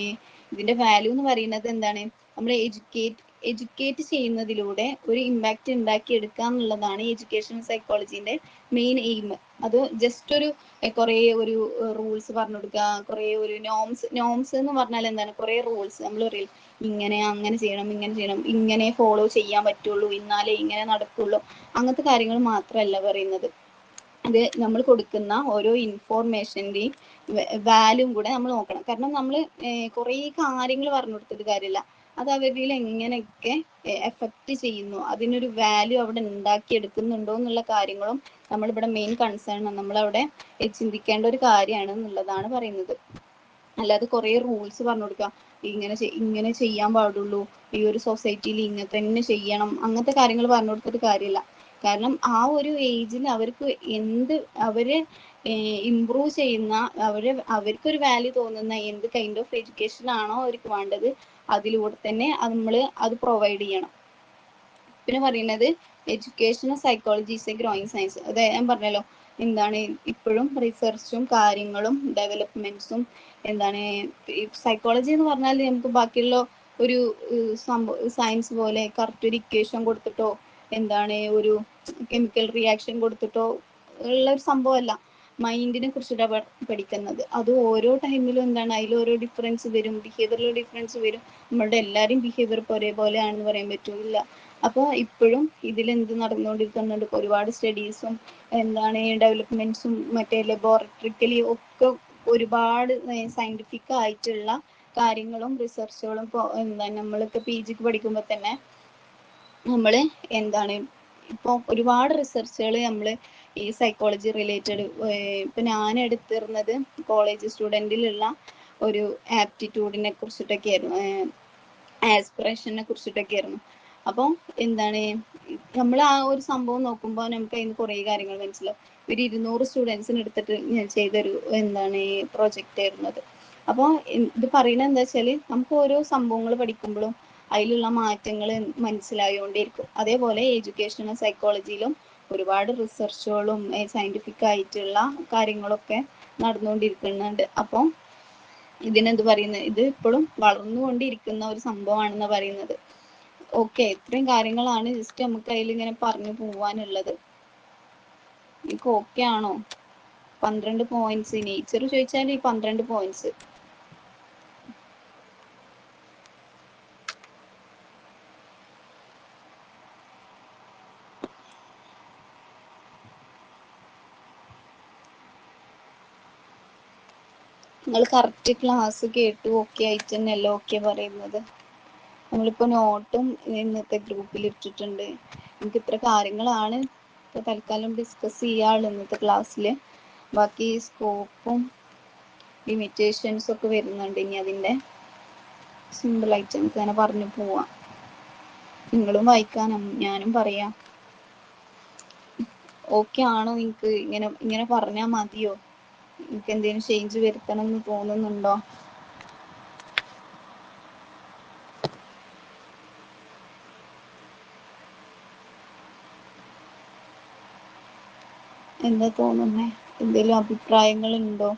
ഇതിന്റെ വാല്യൂ എന്ന് പറയുന്നത് എന്താണ്, നമ്മൾ എഡ്യൂക്കേറ്റ് ചെയ്യുന്നതിലൂടെ ഒരു ഇമ്പാക്റ്റ് ഉണ്ടാക്കി എടുക്കുക എന്നുള്ളതാണ് എഡ്യൂക്കേഷൻ സൈക്കോളജിന്റെ മെയിൻ എയിം. അത് ജസ്റ്റ് ഒരു കുറേ ഒരു റൂൾസ് പറഞ്ഞു കൊടുക്കുക, കുറേ ഒരു നോംസ് എന്ന് പറഞ്ഞാൽ എന്താണ്, കുറേ റൂൾസ് നമ്മൾ പറയും ഇങ്ങനെ അങ്ങനെ ചെയ്യണം ഇങ്ങനെ ചെയ്യണം, ഇങ്ങനെ ഫോളോ ചെയ്യാൻ പറ്റുള്ളൂ, എന്നാലേ ഇങ്ങനെ നടക്കുള്ളൂ, അങ്ങനത്തെ കാര്യങ്ങൾ മാത്രമല്ല പറയുന്നത്. ഇത് നമ്മൾ കൊടുക്കുന്ന ഓരോ ഇൻഫോർമേഷൻ്റെയും വാല്യൂ കൂടെ നമ്മൾ നോക്കണം. കാരണം നമ്മൾ കുറേ കാര്യങ്ങൾ പറഞ്ഞു കൊടുത്തിട്ട് കാര്യമില്ല, അത് അവരിൽ എങ്ങനെയൊക്കെ എഫക്റ്റ് ചെയ്യുന്നു, അതിനൊരു വാല്യൂ അവിടെ ഉണ്ടാക്കിയെടുക്കുന്നുണ്ടോ എന്നുള്ള കാര്യങ്ങളും നമ്മളിവിടെ മെയിൻ കൺസേൺ നമ്മളവിടെ ചിന്തിക്കേണ്ട ഒരു കാര്യമാണ് എന്നുള്ളതാണ് പറയുന്നത്. അല്ലാതെ കുറേ റൂൾസ് പറഞ്ഞു കൊടുക്കുക, ഇങ്ങനെ ചെയ്യാൻ പാടുള്ളൂ, ഈ ഒരു സൊസൈറ്റിയിൽ ഇങ്ങനെ തന്നെ ചെയ്യണം, അങ്ങനത്തെ കാര്യങ്ങൾ പറഞ്ഞു കൊടുത്തിട്ട് കാര്യമില്ല. കാരണം ആ ഒരു ഏജിൽ അവർക്ക് അവര് ഇംപ്രൂവ് ചെയ്യുന്ന, അവർക്കൊരു വാല്യൂ തോന്നുന്ന എന്ത് കൈൻഡ് ഓഫ് എഡ്യൂക്കേഷൻ ആണോ അവർക്ക് വേണ്ടത്, അതിലൂടെ തന്നെ നമ്മൾ അത് പ്രൊവൈഡ് ചെയ്യണം. പിന്നെ പറയുന്നത് educational psychology is A growing science. അത് ഞാൻ പറഞ്ഞല്ലോ എന്താണ് ഇപ്പോഴും റിസർച്ചും കാര്യങ്ങളും ഡെവലപ്മെന്റ്സും എന്താണ്. സൈക്കോളജി എന്ന് പറഞ്ഞാൽ നമുക്ക് ബാക്കിയുള്ള ഒരു സയൻസ് പോലെ കറക്റ്റ് ഒരു ഇക്വേഷൻ കൊടുത്തിട്ടോ എന്താണ് ഒരു കെമിക്കൽ റിയാക്ഷൻ കൊടുത്തിട്ടോ ഉള്ള ഒരു സംഭവമല്ല. മൈൻഡിനെ കുറിച്ചിട്ടാണ് പഠിക്കുന്നത്. അത് ഓരോ ടൈമിലും എന്താണ് അതിൽ ഓരോ ഡിഫറൻസ് വരും, ബിഹേവിയറിൽ ഡിഫറൻസ് വരും. നമ്മളുടെ എല്ലാവരും ബിഹേവിയർ ഒരേപോലെ ആണെന്ന് പറയാൻ പറ്റില്ല. അപ്പോൾ ഇപ്പോഴും ഇതിലെന്ത് നടന്നുകൊണ്ടിരിക്കുന്നുണ്ട്, ഒരുപാട് സ്റ്റഡീസും എന്താണ് ഡെവലപ്മെന്റ്സും മറ്റേ ലബോറട്ടറിക്കലി ഒക്കെ ഒരുപാട് സയന്റിഫിക് ആയിട്ടുള്ള കാര്യങ്ങളും റിസർച്ചുകളും എന്താ നമ്മളിപ്പോൾ PGക്ക് പഠിക്കുമ്പോൾ തന്നെ നമ്മൾ എന്താണ് ഇപ്പോൾ ഒരുപാട് റിസർച്ചുകൾ നമ്മൾ ഈ സൈക്കോളജി റിലേറ്റഡ്, ഇപ്പം ഞാൻ എടുത്തിരുന്നത് കോളേജ് സ്റ്റുഡൻറ്റിലുള്ള ഒരു ആപ്റ്റിറ്റ്യൂഡിനെ കുറിച്ചിട്ടൊക്കെയായിരുന്നു, ആസ്പിറേഷനെ കുറിച്ചിട്ടൊക്കെയായിരുന്നു. അപ്പോൾ എന്താണ് നമ്മൾ ആ ഒരു സംഭവം നോക്കുമ്പോൾ നമുക്ക് അതിന് കുറേ കാര്യങ്ങൾ മനസ്സിലാവും. ഒരു 200 സ്റ്റുഡൻസിന് എടുത്തിട്ട് ഞാൻ ചെയ്തൊരു എന്താണ് പ്രോജക്റ്റ് ആയിരുന്നത്. അപ്പോൾ ഇത് പറയുന്നത് എന്താ വെച്ചാൽ നമുക്ക് ഓരോ സംഭവങ്ങൾ പഠിക്കുമ്പോഴും അതിലുള്ള മാറ്റങ്ങൾ മനസ്സിലായോണ്ടിരിക്കും. അതേപോലെ എഡ്യൂക്കേഷണൽ സൈക്കോളജിയിലും ഒരുപാട് റിസർച്ചുകളും സയന്റിഫിക് ആയിട്ടുള്ള കാര്യങ്ങളൊക്കെ നടന്നുകൊണ്ടിരിക്കുന്നുണ്ട്. അപ്പോൾ ഇതിനെന്ത് പറയുന്നത്, ഇത് ഇപ്പോഴും വളർന്നുകൊണ്ടിരിക്കുന്ന ഒരു സംഭവമാണെന്ന് പറയുന്നത്. ഓക്കെ, ഇത്രയും കാര്യങ്ങളാണ് ജസ്റ്റ് നമുക്ക് അതിൽ ഇങ്ങനെ പറഞ്ഞു പോവാനുള്ളത്. നിങ്ങൾക്ക് ഓക്കെ ആണോ? 12 പോയിന്റ്സ് നേച്ചർ ചോദിച്ചാൽ ഈ 12 പോയിന്റ്സ്. നിങ്ങൾ കറക്റ്റ് ക്ലാസ് കേട്ടു ഓക്കെ ആയിട്ട് തന്നെയല്ലോ ഓക്കെ പറയുന്നത്. നമ്മളിപ്പോൾ നോട്ടും ഇന്നത്തെ ഗ്രൂപ്പിൽ ഇട്ടിട്ടുണ്ട്. നമുക്ക് ഇത്ര കാര്യങ്ങളാണ് ഇപ്പോൾ തൽക്കാലം ഡിസ്കസ് ചെയ്യാനുള്ളത് ഇന്നത്തെ ക്ലാസ്സിൽ. ബാക്കി സ്കോപ്പും ലിമിറ്റേഷൻസും ഒക്കെ വരുന്നുണ്ട്. ഇനി അതിൻ്റെ സിമ്പിളായിട്ട് നമുക്ക് അങ്ങനെ പറഞ്ഞു പോവാം. നിങ്ങളും വായിക്കാനും ഞാനും പറയാം. ഓക്കെ ആണോ? നിങ്ങൾക്ക് ഇങ്ങനെ പറഞ്ഞാൽ മതിയോ? നിങ്ങൾക്ക് എന്തെങ്കിലും ചേഞ്ച് വരുത്തണം എന്ന് തോന്നുന്നുണ്ടോ? എന്താ തോന്നുന്നേ? എന്തെങ്കിലും അഭിപ്രായങ്ങളുണ്ടോ,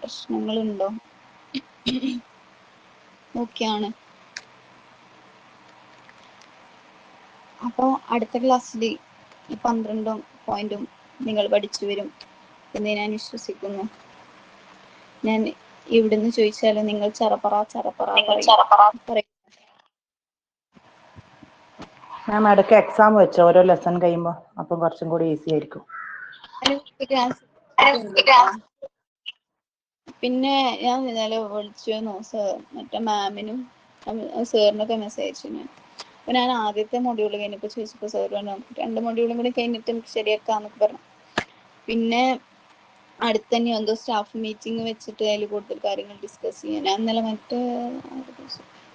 പ്രശ്നങ്ങളുണ്ടോ? ഓക്കെ ആണ്. അപ്പോൾ അടുത്ത ക്ലാസ്സിൽ ഈ 12 പോയിന്റും നിങ്ങൾ പഠിച്ചു വരും എന്ന് ഞാൻ വിശ്വസിക്കുന്നു. ഞാൻ ഇവിടുന്ന് ചോദിച്ചാലും നിങ്ങൾ ചറപ്പറ പറയും. മാം ഇടയ്ക്ക് എക്സാം വെച്ചോ ഓരോ ലെസൺ കഴിയുമ്പോൾ, അപ്പം കുറച്ചും കൂടി ഈസി ആയിരിക്കും. പിന്നെ ഞാൻ ഇന്നലെ വിളിച്ചു മറ്റേ മാമിനും സാറിനൊക്കെ മെസ്സേജ് അയച്ചു ഞാൻ. അപ്പോൾ ഞാൻ ആദ്യത്തെ മൊഡ്യൂൾ കഴിഞ്ഞപ്പോൾ ചോദിച്ചപ്പോൾ സാർ പറഞ്ഞു 2 മൊഡ്യൂളും കൂടി കഴിഞ്ഞിട്ട് നമുക്ക് ശരിയാക്കാന്നൊക്കെ പറഞ്ഞു. പിന്നെ അടുത്ത് തന്നെ എന്തോ സ്റ്റാഫ് മീറ്റിംഗ് വെച്ചിട്ട് അതിൽ കൂടുതൽ കാര്യങ്ങൾ ഡിസ്കസ് ചെയ്യാൻ. ഞാൻ ഇന്നലെ മറ്റേ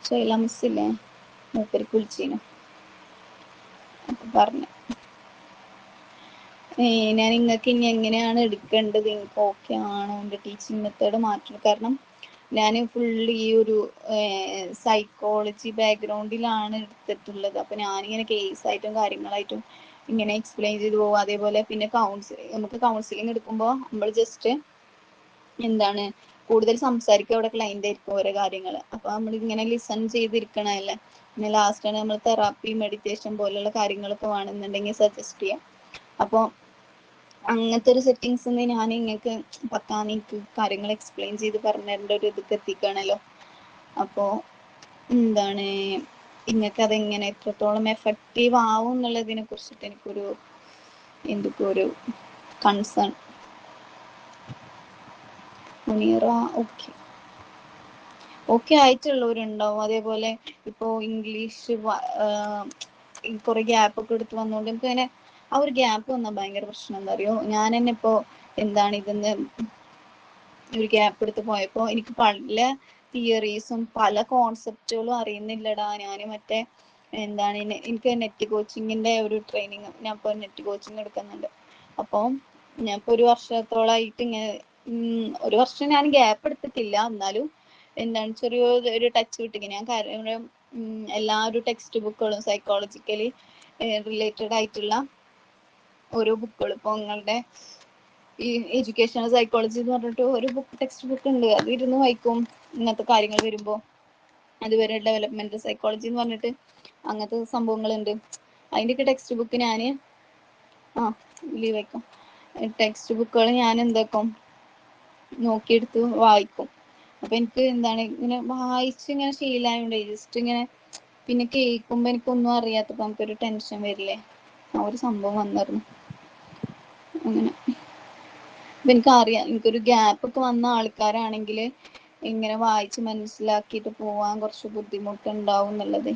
ശൈല മിസ്സില്ലേ മൂപ്പർക്ക് വിളിച്ചീനു അപ്പം പറഞ്ഞു ഞാൻ നിങ്ങൾക്ക് ഇനി എങ്ങനെയാണ് എടുക്കേണ്ടത്, നിങ്ങൾക്ക് ഓക്കെ ആണോ എൻ്റെ ടീച്ചിങ് മെത്തേഡ് മാറ്റണം. കാരണം ഞാൻ ഫുള്ള് ഈ ഒരു സൈക്കോളജി ബാക്ക്ഗ്രൗണ്ടിലാണ് എടുത്തിട്ടുള്ളത്. അപ്പം ഞാനിങ്ങനെ കേസായിട്ടും കാര്യങ്ങളായിട്ടും ഇങ്ങനെ എക്സ്പ്ലെയിൻ ചെയ്ത് പോകും. അതേപോലെ പിന്നെ നമുക്ക് കൗൺസിലിംഗ് എടുക്കുമ്പോൾ നമ്മൾ ജസ്റ്റ് എന്താണ് കൂടുതൽ സംസാരിക്കുക, അവിടെ ക്ലൈൻ്റ് ആയിരിക്കും ഓരോ കാര്യങ്ങൾ. അപ്പോൾ നമ്മൾ ഇങ്ങനെ ലിസൺ ചെയ്തിരിക്കണമല്ലേ. പിന്നെ ലാസ്റ്റാണ് നമ്മൾ തെറാപ്പി മെഡിറ്റേഷൻ പോലുള്ള കാര്യങ്ങളൊക്കെ വേണമെന്നുണ്ടെങ്കിൽ സജസ്റ്റ് ചെയ്യാം. അപ്പോൾ അങ്ങനത്തെ ഒരു സെറ്റിങ്സ് ഞാൻ നിങ്ങൾക്ക് പക്കാന്ന് എനിക്ക് കാര്യങ്ങൾ എക്സ്പ്ലെയിൻ ചെയ്ത് പറഞ്ഞു തരേണ്ട ഒരു ഇതൊക്കെ എത്തിക്കുകയാണല്ലോ. അപ്പോൾ എന്താണ് നിങ്ങൾക്ക് അതെങ്ങനെ എത്രത്തോളം എഫക്റ്റീവ് ആവും എന്നുള്ളതിനെ കുറിച്ചിട്ട് എനിക്കൊരു എന്തൊക്കെ ഒരു കൺസേൺ. മുനീറ ഓക്കെ ആയിട്ടുള്ളവരുണ്ടാവും. അതേപോലെ ഇപ്പോൾ ഇംഗ്ലീഷ് കുറെ ഗ്യാപ്പൊക്കെ എടുത്ത് വന്നുകൊണ്ട് നമുക്ക് അങ്ങനെ ആ ഒരു ഗ്യാപ്പ് വന്നാൽ ഭയങ്കര പ്രശ്നം എന്താ അറിയോ. ഞാൻ തന്നെ ഇപ്പോൾ എന്താണ് ഇതിന്ന് ഒരു ഗ്യാപ്പ് എടുത്ത് പോയപ്പോൾ എനിക്ക് പല തിയറീസും പല കോൺസെപ്റ്റുകളും അറിയുന്നില്ലടാ. ഞാൻ മറ്റേ എന്താണ് എനിക്ക് നെറ്റ് കോച്ചിങ്ങിൻ്റെ ഒരു ട്രെയിനിങ്, ഞാൻ ഇപ്പോൾ നെറ്റ് കോച്ചിങ് എടുക്കുന്നുണ്ട്. അപ്പോൾ ഞാൻ ഇപ്പോൾ 1 വർഷത്തോളമായിട്ട് ഇങ്ങനെ 1 വർഷം ഞാൻ ഗ്യാപ്പ് എടുത്തിട്ടില്ല, എന്നാലും എന്താണ് ചെറിയൊരു ടച്ച് വിട്ടിങ്ങനെ. ഞാൻ കാര്യം എല്ലാ ഒരു ടെക്സ്റ്റ് ബുക്കുകളും സൈക്കോളജിക്കലി റിലേറ്റഡ് ആയിട്ടുള്ള ഓരോ ബുക്കുകൾ ഇപ്പോൾ നിങ്ങളുടെ ഈ എഡ്യൂക്കേഷണൽ സൈക്കോളജി എന്ന് പറഞ്ഞിട്ട് ഒരു ടെക്സ്റ്റ് ബുക്ക് ഉണ്ട്, അത് ഇരുന്ന് വായിക്കും ഇങ്ങനത്തെ കാര്യങ്ങൾ വരുമ്പോൾ. അതുവരെ ഡെവലപ്മെന്റൽ സൈക്കോളജി എന്ന് പറഞ്ഞിട്ട് അങ്ങനത്തെ സംഭവങ്ങളുണ്ട്. അതിൻ്റെയൊക്കെ ടെക്സ്റ്റ് ബുക്ക് ഞാൻ ലീവ് വയ്ക്കും. ടെക്സ്റ്റ് ബുക്കുകൾ ഞാൻ എന്താക്കും നോക്കിയെടുത്ത് വായിക്കും. അപ്പം എനിക്ക് എന്താണ് ഇങ്ങനെ വായിച്ച് ഇങ്ങനെ ശീലമായതുകൊണ്ട് ജസ്റ്റ് ഇങ്ങനെ പിന്നെ കേൾക്കുമ്പോ എനിക്കൊന്നും അറിയാത്തപ്പോ നമുക്കൊരു ടെൻഷൻ വരില്ലേ, ആ ഒരു സംഭവം വന്നിരുന്നു. അങ്ങനെ അപ്പൊ എനിക്കറിയാം, എനിക്കൊരു ഗ്യാപ്പ് ഒക്കെ വന്ന ആൾക്കാരാണെങ്കിൽ ഇങ്ങനെ വായിച്ച് മനസ്സിലാക്കിയിട്ട് പോവാൻ കുറച്ച് ബുദ്ധിമുട്ടുണ്ടാവും എന്നുള്ളത്.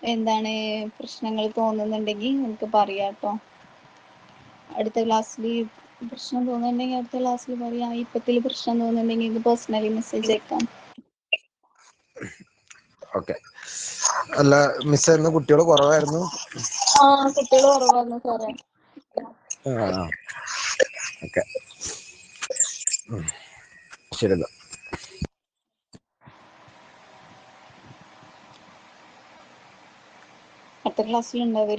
എന്താണ് പ്രശ്നങ്ങൾ തോന്നുന്നുണ്ടെങ്കിൽ നമുക്ക് പറയാട്ടോ. അടുത്ത ക്ലാസ്സിൽ പ്രശ്നം തോന്നുന്നുണ്ടെങ്കിൽ അടുത്ത ക്ലാസ്സിൽ പറയാം. ഇപ്പത്തിൽ പ്രശ്നം തോന്നുന്നുണ്ടെങ്കിൽ ഇത് പേഴ്സണലി മെസ്സേജ് അയക്കാം. ഓക്കെ. അല്ല മിസ്, ഇന്ന് കുട്ടികൾ കുറവായിരുന്നു. ആ, കുട്ടികൾ കുറവായിരുന്നു സാറേ. ഓക്കെ, ശരി. അടുത്ത ക്ലാസ്സിൽ ഉണ്ടാവും.